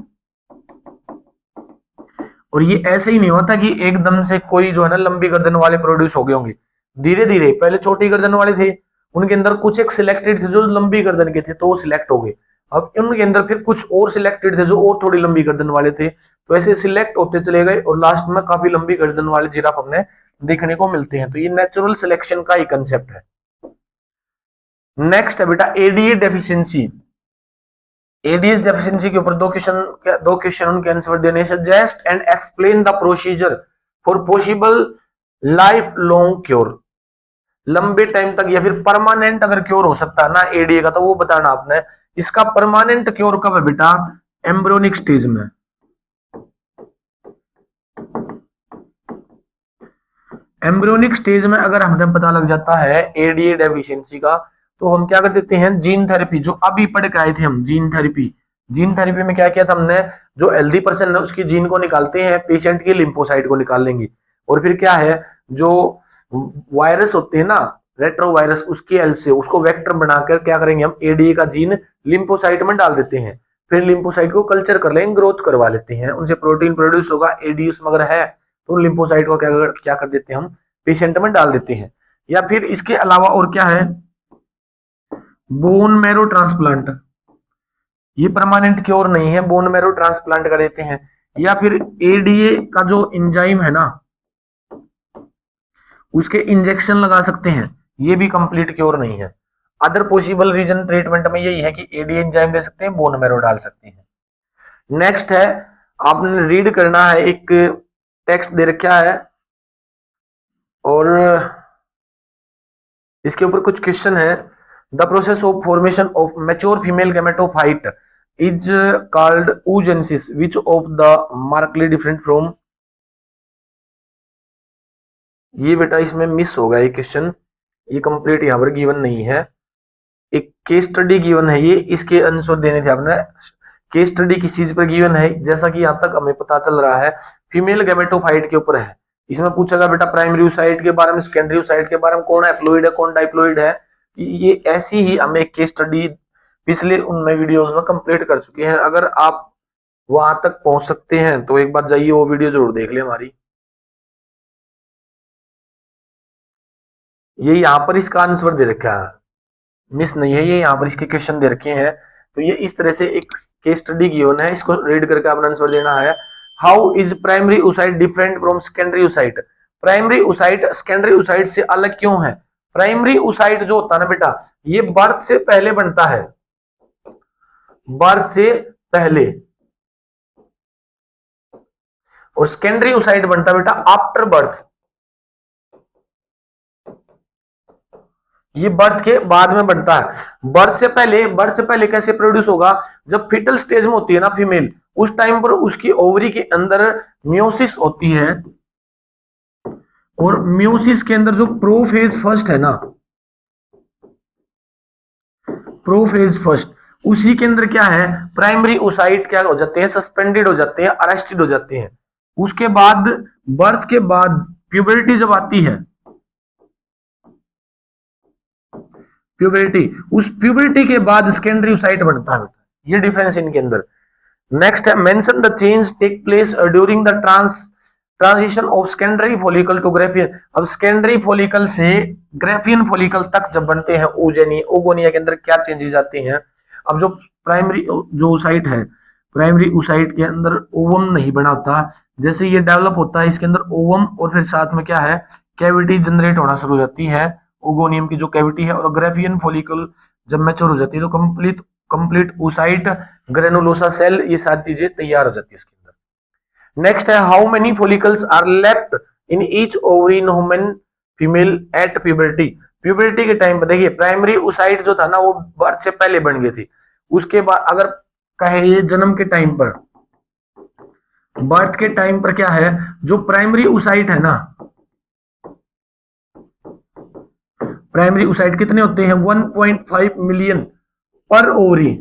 और ये ऐसे ही नहीं होता कि एकदम से कोई जो है ना लंबी गर्दन वाले प्रोड्यूस हो गए होंगे, धीरे धीरे, पहले छोटी गर्दन वाले थे, उनके अंदर कुछ एक सिलेक्टेड थे जो लंबी गर्दन के थे, तो वो सिलेक्ट हो गए। अब उनके अंदर फिर कुछ और सिलेक्टेड थे जो और थोड़ी लंबी गर्दन वाले थे, तो ऐसे सिलेक्ट होते चले गए और लास्ट में काफी लंबी गर्दन वाले जिराफ हमने देखने को मिलते हैं। तो ये नेचुरल सिलेक्शन का ही कंसेप्ट है। नेक्स्ट है बेटा एडीए डेफिशिएंसी। एडीए डेफिशिएंसी के ऊपर दो क्वेश्चन उनके आंसर देने। Suggest and explain the procedure for possible life long cure. लंबे टाइम तक या फिर परमानेंट अगर क्योर हो सकता है ना एडीए का, तो वो बताना आपने। इसका परमानेंट क्योर कब है बेटा? एम्ब्रियोनिक स्टेज में। एम्ब्रियोनिक स्टेज में अगर हमें पता लग जाता है एडीए डेफिशिएंसी का, तो हम क्या कर देते हैं, जीन थेरेपी, जो अभी पढ़ के आए थे हम, जीन थेरेपी। जीन थेरेपी में क्या किया था हमने, जो हेल्दी पर्सन है उसकी जीन को निकालते हैं, पेशेंट की लिम्फोसाइट को निकाल लेंगे, और फिर क्या है, जो वायरस होते हैं ना, रेट्रो वायरस, उसकी हेल्प से उसको वेक्टर बनाकर क्या करेंगे हम, एडीए का जीन लिम्फोसाइट में डाल देते हैं। फिर लिम्फोसाइट को कल्चर कर लेंगे, ग्रोथ करवा लेते हैं, उनसे प्रोटीन प्रोड्यूस होगा, एडीए उसमें अगर है तो लिम्फोसाइट को क्या कर देते हैं हम, पेशेंट में डाल देते हैं। या फिर इसके अलावा और क्या है, बोन मैरो ट्रांसप्लांट। ये परमानेंट क्योर नहीं है, बोन मैरो ट्रांसप्लांट कर देते हैं। या फिर एडीए का जो एंजाइम है ना, उसके इंजेक्शन लगा सकते हैं, ये भी कंप्लीट क्योर नहीं है। अदर पॉसिबल रीजन ट्रीटमेंट में यही है कि एडीए एंजाइम दे सकते हैं, बोन मैरो डाल सकते हैं। नेक्स्ट है, आपने रीड करना है, एक टेक्स्ट दे रखा है और इसके ऊपर कुछ क्वेश्चन है। The process of formation of mature female gametophyte is called oogenesis, which of the markedly different from. ये बेटा इसमें मिस होगा ये क्वेश्चन, ये कंप्लीट यहाँ पर गिवन नहीं है, एक केस स्टडी गिवन है ये, इसके आंसर देने थे आपने। केस स्टडी किस चीज पर गिवन है, जैसा कि यहाँ तक हमें पता चल रहा है फीमेल गैमेटोफाइट के ऊपर है। इसमें पूछेगा बेटा प्राइमरी oocyte के बारे में, सेकेंडरी oocyte के बारे में, कौन एप्लोइड है कौन डाइप्लोइड है। ये ऐसी ही हम एक केस स्टडी पिछले उनमें वीडियोस में कंप्लीट कर चुके हैं। अगर आप वहां तक पहुंच सकते हैं तो एक बार जाइए वो वीडियो जरूर देख ले हमारी। ये यहाँ पर इसका आंसर दे रखा है, मिस नहीं है, ये यहाँ पर इसके क्वेश्चन दे रखे हैं। तो ये इस तरह से एक केस स्टडी गिवन है, इसको रीड करके अपना आंसर देना है। How is primary oocyte different from secondary oocyte। Primary oocyte secondary oocyte से अलग क्यों है? प्राइमरी oocyte जो होता है ना बेटा, ये बर्थ से पहले बनता है, बर्थ से पहले, और सेकेंडरी oocyte बनता है बेटा आफ्टर बर्थ। ये बर्थ के बाद में बनता है। बर्थ से पहले कैसे प्रोड्यूस होगा, जब फीटल स्टेज में होती है ना फीमेल, उस टाइम पर उसकी ओवरी के अंदर मियोसिस होती है, और मियोसिस के अंदर जो प्रोफेज फर्स्ट है ना, प्रोफेज फर्स्ट, उसी के अंदर क्या है, प्राइमरी oocyte क्या हो जाते हैं, सस्पेंडेड हो जाते हैं, अरेस्टेड हो जाते हैं। उसके बाद बर्थ के बाद प्यूबरिटी जब आती है, प्यूबरिटी, उस प्यूबरिटी के बाद सेकेंडरी oocyte बनता है, ये डिफरेंस इनके अंदर। नेक्स्ट है, mention the change take place during the transition of secondary follicle to Graafian. अब सेकेंडरी फॉलिकल से ग्रेफियन फॉलिकल तक जब बनते हैं ओगोनिया के अंदर क्या चेंजेस आते हैं। अब जो प्राइमरी जो oocyte है, प्राइमरी oocyte के अंदर ओवम नहीं बना होता, जैसे ये डेवलप होता है इसके अंदर ओवम, और फिर साथ में क्या है, कैविटी जनरेट होना शुरू हो जाती है, ओगोनियम की जो कैविटी है, और ग्रेफियन फॉलिकल जब मैच्योर हो जाती है तो कंप्लीट oocyte ग्रेनुलोसा सेल, ये सारी चीजें तैयार हो जाती है इसके अंदर। नेक्स्ट है, how many follicles are left in each ovary in human female at puberty. Puberty के टाइम पर देखिए, प्राइमरी oocyte जो था ना वो बर्थ से पहले बन गई थी। उसके बाद अगर कहे ये जन्म के टाइम पर, बर्थ के टाइम पर क्या है, जो प्राइमरी oocyte है ना, प्राइमरी oocyte कितने होते हैं, 1.5 मिलियन पर ओवरी।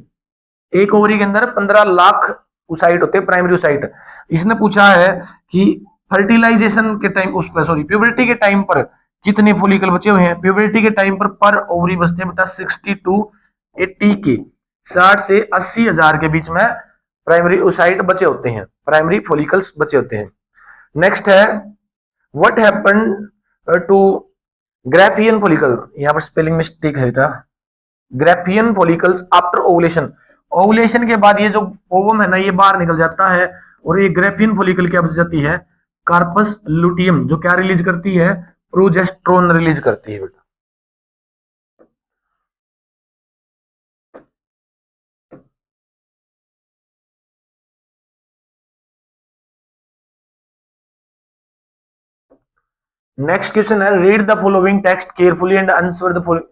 एक ओवरी के अंदर 15 लाख oocyte होते हैं, प्राइमरी oocyte। इसने पूछा है कि फर्टिलाइजेशन के टाइम, उस पर सॉरी प्यूबरिटी के टाइम पर कितने फॉलिकल बचे हुए हैं। प्यूबरिटी के टाइम पर ओवरी बचते हैं बेटा 60 टू 80 के, 60 से 80 हजार के बीच में प्राइमरी oocyte बचे होते हैं, प्राइमरी फॉलिकल्स बचे होते हैं। नेक्स्ट है, what happen to Graafian follicle, यहाँ पर स्पेलिंग मिस्टेक है बेटा, Graafian follicles after ovulation. Ovulation के बाद ये जो ओवम है ना, ये बाहर निकल जाता है, और ये ग्रेफिन फॉलिकल क्या बच जाती है, कार्पस लुटियम, जो क्या रिलीज करती है, प्रोजेस्टेरोन रिलीज करती है बेटा। नेक्स्ट क्वेश्चन है, read the following text carefully and answer the following.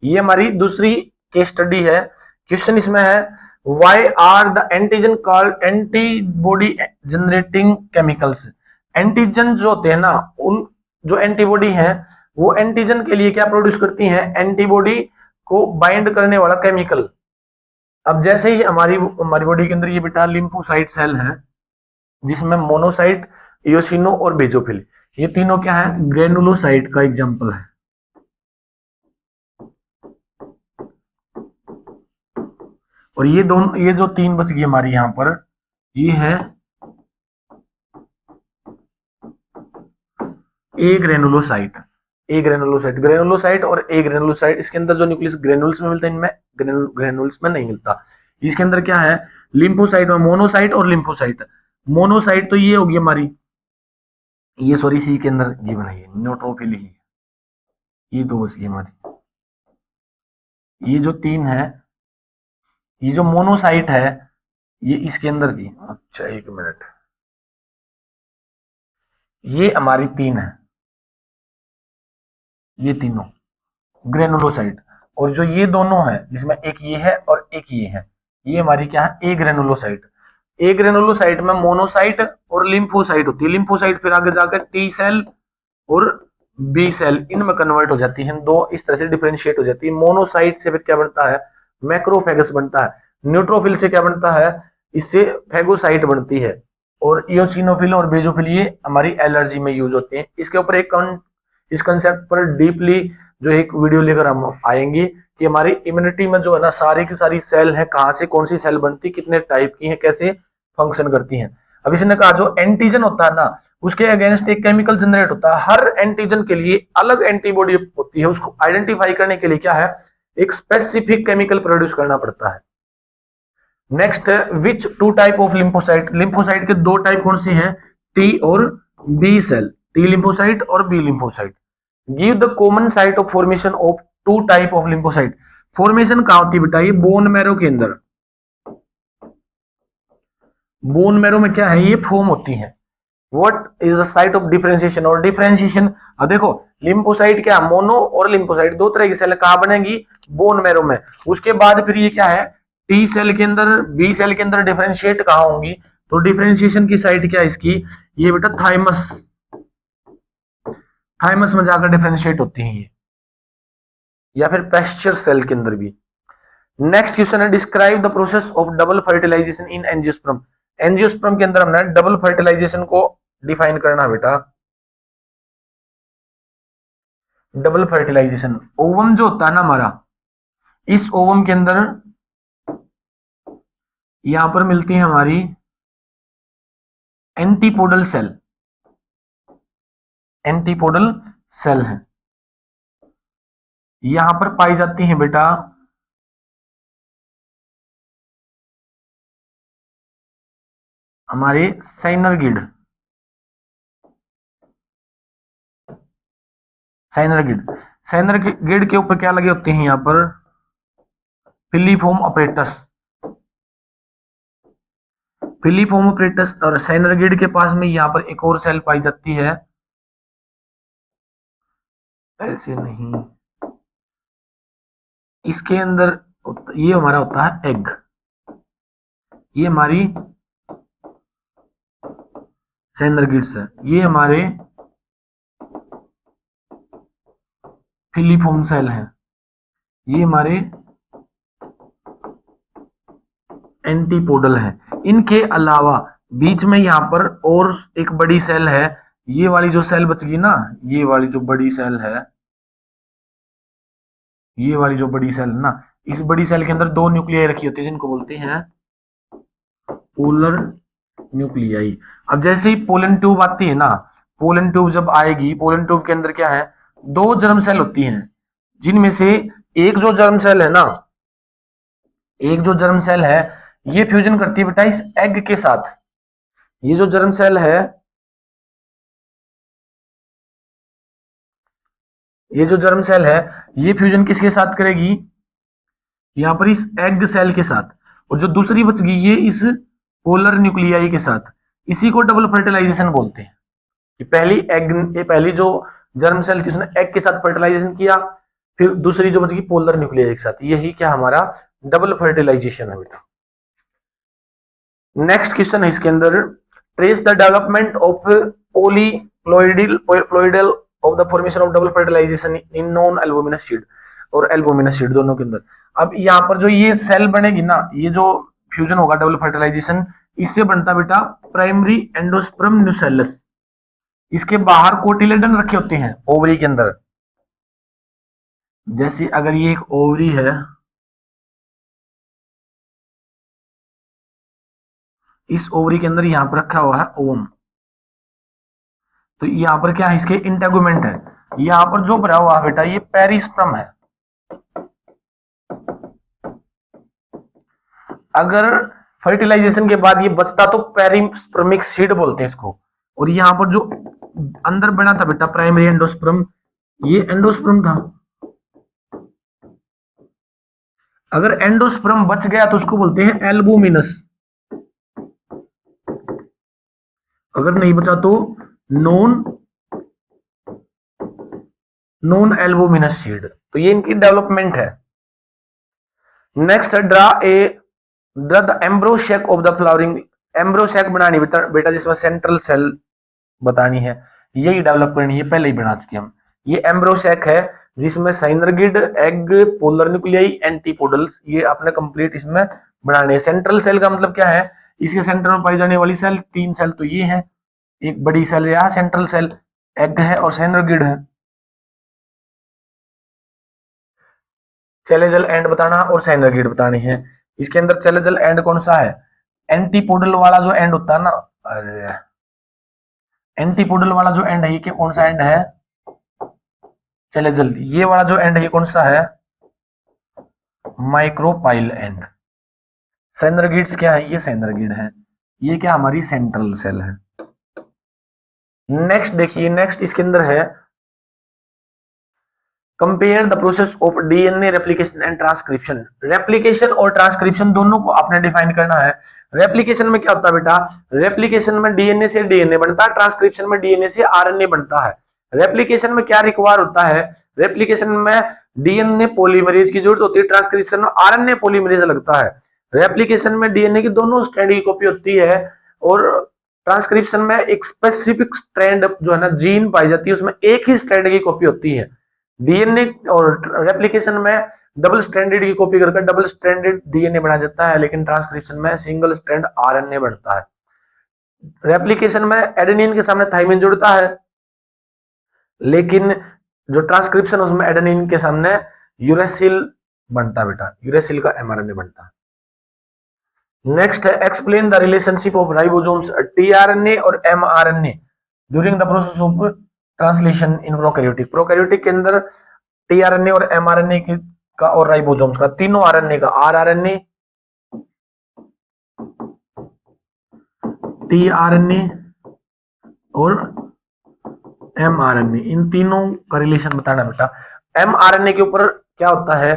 ये हमारी दूसरी केस स्टडी है। क्वेश्चन इसमें है, why are the antigen called antibody generating chemicals. Antigen जो होते हैं ना, उन जो एंटीबॉडी हैं वो एंटीजन के लिए क्या प्रोड्यूस करती हैं, एंटीबॉडी को बाइंड करने वाला केमिकल। अब जैसे ही हमारी हमारी बॉडी के अंदर ये बेटा लिम्फोसाइट सेल है, जिसमें मोनोसाइट, इयोसिनो और बेजोफिल, ये तीनों क्या है, ग्रेनुलोसाइट का एग्जांपल है। और ये दोनों, ये जो तीन बच गई हमारी यहां पर, ये है ए ग्रेनुलोसाइट, ए ग्रेनुलोसाइट, ग्रेनुलोसाइट और ए ग्रेनुलोसाइट। इसके अंदर जो न्यूक्लियस ग्रेनुल्स में मिलता है, इनमें ग्रेनुल्स में नहीं मिलता। इसके अंदर क्या है, लिम्फोसाइट में मोनोसाइट और लिम्फोसाइट। मोनोसाइट तो ये होगी हमारी, ये सॉरी सी के अंदर ये बनाई है न्यूट्रोफिल ही, ये दो बच गई हमारी। ये जो तीन है, ये जो मोनोसाइट है ये इसके अंदर थी। अच्छा एक मिनट, ये हमारी तीन है, ये तीनों ग्रेनुलोसाइट। और जो ये दोनों है, जिसमें एक ये है और एक ये है, ये हमारी क्या है, ए ग्रेनुलोसाइट। ए ग्रेनुलोसाइट में मोनोसाइट और लिम्फोसाइट होती है। लिम्फोसाइट फिर आगे जाकर टी सेल और बी सेल इनमें कन्वर्ट हो जाती है, दो इस तरह से डिफरेंशिएट हो जाती है। मोनोसाइट से फिर क्या बनता है, मैक्रोफेगस बनता है। न्यूट्रोफिल से क्या बनता है, इससे फेगोसाइट बनती है। और इयोसिनोफिल और बेजोफिल ये हमारी एलर्जी में यूज होते हैं। इसके ऊपर एक इस कंसेप्ट पर डीपली जो एक वीडियो लेकर हम आएंगे कि हमारी इम्यूनिटी में जो है ना, सारी की सारी सेल है, कहाँ से कौन सी सेल बनती, कितने टाइप की है, कैसे फंक्शन करती हैं। अब इसने कहा जो एंटीजन होता है ना, उसके अगेंस्ट एक केमिकल जनरेट होता है। हर एंटीजन के लिए अलग एंटीबॉडी होती है। उसको आइडेंटिफाई करने के लिए क्या है, एक स्पेसिफिक केमिकल प्रोड्यूस करना पड़ता है। Next, which two type of lymphocyte. Lymphocyte के दो टाइप कौन से हैं, टी और बी सेल, टी लिम्फोसाइट और B lymphocyte. Give the common site of formation of two type of lymphocyte. Formation कहां होती है बेटा, ये बोन मैरो के अंदर। बोन मैरो में क्या है, ये फॉर्म होती है। What is the site of differentiation. और डिफरेंशिएशन, अब देखो लिम्फोसाइट क्या, मोनो और लिम्फोसाइट दो तरह की सेल कहां बनेगी, बोन मैरो में। उसके बाद फिर ये क्या है, टी सेल के अंदर, बी सेल के अंदर डिफरेंशिएट कहां होंगी, तो डिफरेंशिएशन की साइट क्या है इसकी, ये बेटा थाइमस, थाइमस में जाकर डिफरेंशिएट होती है ये, या फिर पेस्चर सेल के अंदर भी। नेक्स्ट क्वेश्चन है, describe the process of double fertilisation in angiosperm. Angiosperm के अंदर हमने डबल फर्टिलाइजेशन को डिफाइन करना बेटा। डबल फर्टिलाइजेशन, ओवम जो होता है ना हमारा, इस ओवम के अंदर यहां पर मिलती है हमारी एंटीपोडल सेल, एंटीपोडल सेल है। यहां पर पाई जाती है बेटा हमारे साइनरगिड, साइनरगिड। साइनरगिड के ऊपर क्या लगे होते हैं, यहां पर फिलीफोम अपरेटस, फिलीफोम अपरेटस। और साइनरगिड के पास में यहां पर एक और सेल पाई जाती है, ऐसे नहीं, इसके अंदर ये हमारा होता है एग, ये हमारी साइनरगिड्स है, ये हमारे फिलीफोम सेल है, ये हमारे एंटीपोडल है। इनके अलावा बीच में यहां पर और एक बड़ी सेल है, ये वाली जो सेल बच गई ना, ये वाली जो बड़ी सेल है, ये वाली जो बड़ी सेल है ना, इस बड़ी सेल के अंदर दो न्यूक्लियाई रखी होती है, जिनको बोलते हैं पोलर न्यूक्लियाई। अब जैसे ही पोलन ट्यूब आती है ना, पोलन ट्यूब जब आएगी, पोलन ट्यूब के अंदर क्या है, दो जर्म सेल होती हैं, जिनमें से एक जो जर्म सेल है ना, एक जो जर्म सेल है, ये फ्यूजन करती है बेटा इस एग के साथ। ये जो जर्म सेल है, ये जो जर्म सेल है, ये फ्यूजन किसके साथ करेगी, यहां पर इस एग सेल के साथ, और जो दूसरी बच गई ये इस पोलर न्यूक्लियाई के साथ। इसी को डबल फर्टिलाइजेशन बोलते हैं। कि पहली एग, ये पहली जो जर्म सेल थी उसने एग के साथ फर्टिलाइजेशन किया, फिर दूसरी जो बच गई पोलर न्यूक्लियाई के साथ, यही क्या हमारा डबल फर्टिलाइजेशन है बेटा। नेक्स्ट क्वेश्चन है इसके अंदर, trace the development of polyploidal of the formation of double fertilisation in non albuminous seed और एल्बुमिनस सीड दोनों के अंदर। अब यहाँ पर जो ये सेल बनेगी ना, ये जो फ्यूजन होगा डबल फर्टिलाइजेशन, इससे बनता बेटा प्राइमरी एंडोस्पर्म न्यूसेलस। इसके बाहर कोटिलेडन रखे होते हैं ओवरी के अंदर। जैसे अगर ये एक ओवरी है, इस ओवरी के अंदर यहां पर रखा हुआ है ओवम, तो यहां पर क्या है, इसके इंटेगुमेंट है। यहां पर जो भरा हुआ है बेटा ये पेरिस्पर्म है। अगर फर्टिलाइजेशन के बाद ये बचता तो पेरिस्पर्मिक सीड बोलते हैं इसको। और यहां पर जो अंदर बना था बेटा प्राइमरी एंडोस्पर्म, ये एंडोस्पर्म था। अगर एंडोस्पर्म बच गया तो उसको बोलते हैं एल्बुमिनस, अगर नहीं बचा तो नॉन एल्बुमिनस सीड। तो ये इनकी डेवलपमेंट है। Next draw the एम्ब्रो shake of the flowering. एम्ब्रो shake बनानी बेटा जिसमें सेंट्रल सेल बतानी है, यही डेवलप करनी है, पहले ही बना चुके हम। ये एम्ब्रो शेक है जिसमें साइनरगिड, एग, पोलर न्यूक्लियाई, एंटीपोडल्स, ये आपने कंप्लीट इसमें बनाने है। सेंट्रल सेल का मतलब क्या है, इसके सेंटर में पाई जाने वाली सेल, 3 सेल तो ये है, एक बड़ी सेल यह सेंट्रल सेल, एग है और साइनरगिड है। चैलेजल एंड बताना और साइनरगिड बतानी है। इसके अंदर चैलेजल एंड कौन सा है, एंटीपोडल वाला जो एंड होता है ना, अरे एंटीपोडल वाला जो एंड है ये कौन सा एंड है, चैलेजल। ये वाला जो एंड है ये कौन सा है, माइक्रोपाइल एंड। साइनरगिड्स क्या है, ये साइनरगिड है। ये क्या हमारी सेंट्रल सेल है। नेक्स्ट देखिए, नेक्स्ट इसके अंदर है compare the process of DNA replication and transcription. Replication और ट्रांसक्रिप्शन दोनों को आपने डिफाइन करना है। रेप्लिकेशन में क्या होता है बेटा, रेप्लिकेशन में डीएनए से डीएनए बनता है, ट्रांसक्रिप्शन में डीएनए से आरएनए बनता है। रेप्लिकेशन में क्या रिक्वायर होता है, रेप्लिकेशन में डीएनए पॉलीमरेज की जरूरत होती है, ट्रांसक्रिप्शन में आरएनए पॉलीमरेज लगता है। रेप्लिकेशन में डीएनए की दोनों स्ट्रैंड की कॉपी होती है, और ट्रांसक्रिप्शन में एक स्पेसिफिक स्ट्रैंड जो है ना जीन पाई जाती है, उसमें एक ही स्ट्रैंड की कॉपी होती है। डीएनए और रेप्लिकेशन में डबल स्ट्रैंडेड की कॉपी करके डबल स्ट्रैंडेड डीएनए बना जाता है, लेकिन ट्रांसक्रिप्शन में सिंगल स्ट्रैंड आरएनए बनता है। रेप्लिकेशन में एडेनिन के सामने थाइमिन जुड़ता है, लेकिन जो ट्रांसक्रिप्शन उसमें एडेनिन के सामने यूरेसिल बनता है बेटा, यूरेसिल का एमआरएनए बनता है। नेक्स्ट है explain the relationship of ribosomes, tRNA और mRNA during the process of translation in prokaryotic. Prokaryotic के अंदर टीआरएनए और एमआरएनए का और राइबोसोम्स का, तीनों आरएनए का, आरआरएनए, टीआरएनए और एमआरएनए, इन तीनों का रिलेशन बताना बेटा। एमआरएनए के ऊपर क्या होता है,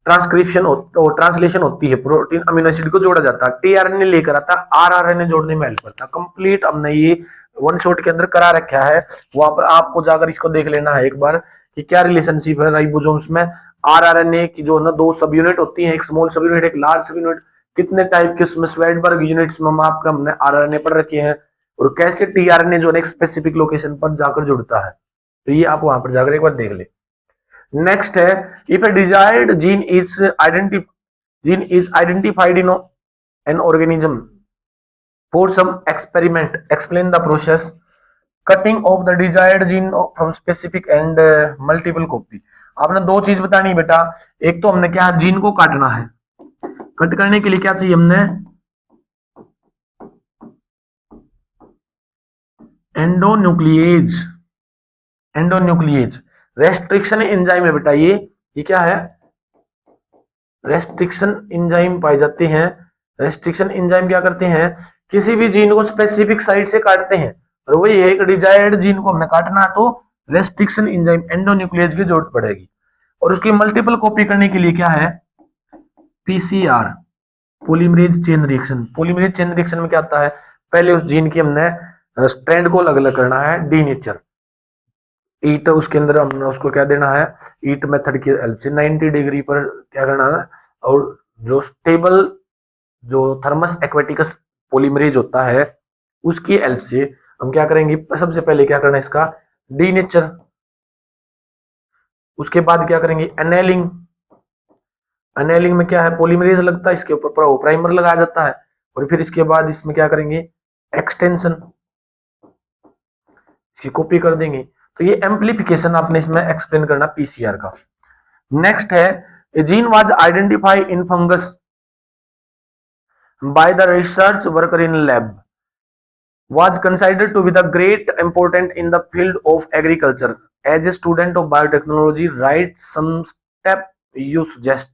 ट्रांसक्रिप्शन और ट्रांसलेशन होती है, प्रोटीन अमीनो एसिड को जोड़ा जाता है। टीआरएनए लेकर आता है, आरआरएनए जोड़ने में हेल्प करता है। कंप्लीट हमने ये वन शॉट के अंदर करा रखा है, वहां पर आपको जाकर इसको देख लेना है एक बार कि क्या रिलेशनशिप है राइबोसोम्स में। आरआरएनए की जो है ना 2 सब यूनिट होती हैं, एक स्मॉल सब यूनिट, एक लार्ज सब यूनिट। कितने टाइप के उसमें स्वेडबर्ग यूनिट्स में आपका हमने आरआरएनए पढ़ रखे हैं, और कैसे टीआरएनए जो है एक स्पेसिफिक लोकेशन पर जाकर जुड़ता है, तो ये आप वहां पर जाकर एक बार देख ले। नेक्स्ट है if A desired gene is identified in an organism for some experiment, explain the process, cutting of the desired gene from specific and multiple copy। आपने 2 चीज बतानी है बेटा, एक तो हमने क्या जीन को काटना है, कट करने के लिए क्या चाहिए हमने, एंडोन्यूक्लिएज। एंडोन्यूक्लिएज रेस्ट्रिक्शन एंजाइम है बेटा, ये क्या है, रेस्ट्रिक्शन एंजाइम पाए जाते हैं। रेस्ट्रिक्शन एंजाइम क्या करते हैं किसी भी जीन को स्पेसिफिक साइट से काटते हैं, और वही है एक डिजायर्ड जीन को हमने काटना है तो रेस्ट्रिक्शन एंजाइम एंडोन्यूक्लियस की जरूरत पड़ेगी। और उसकी मल्टीपल कॉपी करने के लिए क्या है, PCR, polymerase chain reaction. Polymerase chain reaction में क्या आता है, पहले उस जीन की हमने स्ट्रैंड को अलग अलग करना है, डीनेचर ईट, उसके अंदर हमने उसको क्या देना है, ईट मेथड की हेल्प से 90 डिग्री पर क्या करना है, और जो स्टेबल जो थर्मस एक्वेटिकस पॉलीमरेज होता है उसकी हेल्प से हम क्या करेंगे, सबसे पहले क्या करना है इसका डीनेचर, उसके बाद क्या करेंगे एनेलिंग। एनेलिंग में क्या है, पॉलीमरेज लगता है, इसके ऊपर प्राइमर लगाया जाता है, और फिर इसके बाद इसमें क्या करेंगे एक्सटेंशन, इसकी कॉपी कर देंगे। तो ये एम्प्लीफिकेशन आपने इसमें एक्सप्लेन करना पीसीआर का। नेक्स्ट है, a gene was identified in fungus by the research worker in lab, was considered to be the great important in the field of agriculture. As a student of biotechnology, write some step you suggest.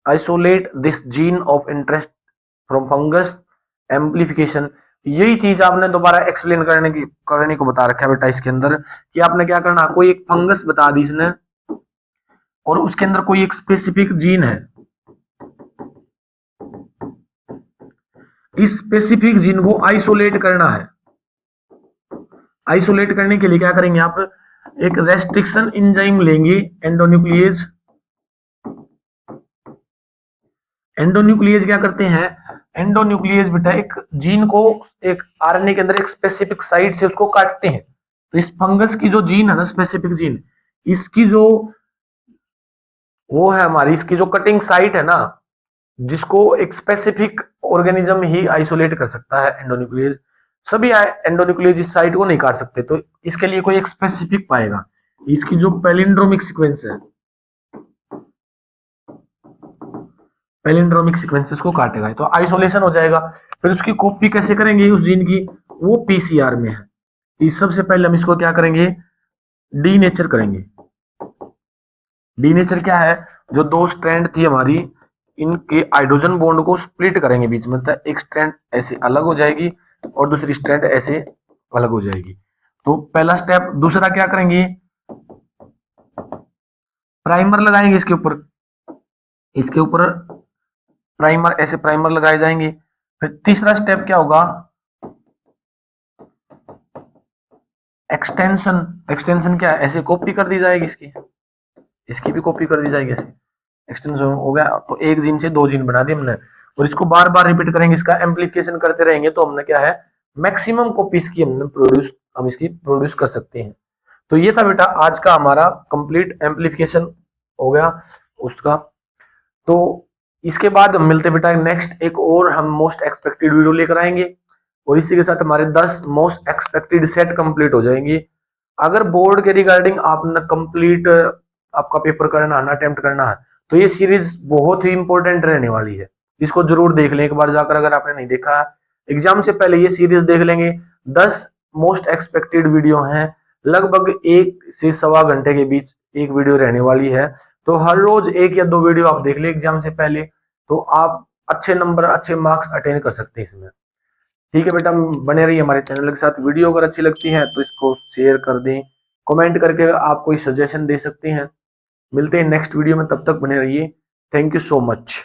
Isolate this gene of interest from fungus amplification. यही चीज आपने दोबारा explain करने को बता रखा है बेटा इसके अंदर, कि आपने क्या करना, कोई एक फंगस बता दी इसने और उसके अंदर कोई एक स्पेसिफिक जीन है, इस स्पेसिफिक जीन को आइसोलेट करना है। आइसोलेट करने के लिए क्या करेंगे आप, एक रेस्ट्रिक्शन एंजाइम लेंगे एंडोन्यूक्लियेज। एंडोन्यूक्लियेज क्या करते हैं, एंडोन्यूक्लियेज बेटा एक जीन को एक आरएनए के अंदर एक स्पेसिफिक साइट से उसको काटते हैं। तो इस फंगस की जो जीन है ना, स्पेसिफिक जीन, इसकी जो वो है हमारी, इसकी जो कटिंग साइट है ना, जिसको एक स्पेसिफिक ऑर्गेनिज्म ही आइसोलेट कर सकता है एंडोन्यूक्लियस, सभी एंडोन्यूक्लियस इस साइट को नहीं काट सकते, तो इसके लिए कोई एक स्पेसिफिक पाएगा, इसकी जो पैलिंड्रोमिक सीक्वेंस है, पैलिंड्रोमिक सीक्वेंसेस को काटेगा तो आइसोलेशन हो जाएगा। फिर उसकी कॉपी कैसे करेंगे उस जीन की, वो पीसीआर में है। सबसे पहले हम इसको क्या करेंगे, डीनेचर करेंगे। डीनेचर क्या है, जो दो स्ट्रैंड थी हमारी, इनके हाइड्रोजन बॉन्ड को स्प्लिट करेंगे बीच में, तो एक स्ट्रैंड ऐसे अलग हो जाएगी और दूसरी स्ट्रैंड ऐसे अलग हो जाएगी। तो पहला स्टेप। दूसरा क्या करेंगे, प्राइमर लगाएंगे इसके ऊपर प्राइमर, ऐसे प्राइमर लगाए जाएंगे। फिर तीसरा स्टेप क्या होगा, एक्सटेंशन। एक्सटेंशन क्या है, ऐसे कॉपी कर दी जाएगी, इसकी भी कॉपी कर दी जाएगी, ऐसे एक्सटेंशन हो गया। तो एक जीन से दो जीन बना दिए हमने, और इसको बार बार रिपीट करेंगे, इसका एम्प्लीफिकेशन करते रहेंगे, तो हमने क्या है मैक्सिमम कॉपीज की हम इसकी प्रोड्यूस कर सकते हैं। तो ये था बेटा आज का हमारा कंप्लीट एम्प्लीफिकेशन हो गया उसका। तो इसके बाद हम मिलते बेटा नेक्स्ट, एक और हम मोस्ट एक्सपेक्टेड वीडियो लेकर आएंगे, और इसी के साथ हमारे 10 मोस्ट एक्सपेक्टेड सेट कंप्लीट हो जाएंगे। अगर बोर्ड के रिगार्डिंग आपने कंप्लीट आपका पेपर करना है, अटेम्प्ट करना है, तो ये सीरीज बहुत ही इंपॉर्टेंट रहने वाली है, इसको जरूर देख लें एक बार जाकर, अगर आपने नहीं देखा एग्जाम से पहले ये सीरीज देख लेंगे। 10 मोस्ट एक्सपेक्टेड वीडियो हैं, लगभग 1 से सवा घंटे के बीच एक वीडियो रहने वाली है, तो हर रोज 1 या 2 वीडियो आप देख लें एग्जाम से पहले, तो आप अच्छे नंबर अच्छे मार्क्स अटेन कर सकते हैं इसमें। ठीक है बेटा, बने रहिए हमारे चैनल के साथ। वीडियो अगर अच्छी लगती है तो इसको शेयर कर दें, कमेंट करके आप कोई सजेशन दे सकते हैं। मिलते हैं नेक्स्ट वीडियो में, तब तक बने रहिए। Thank you so much.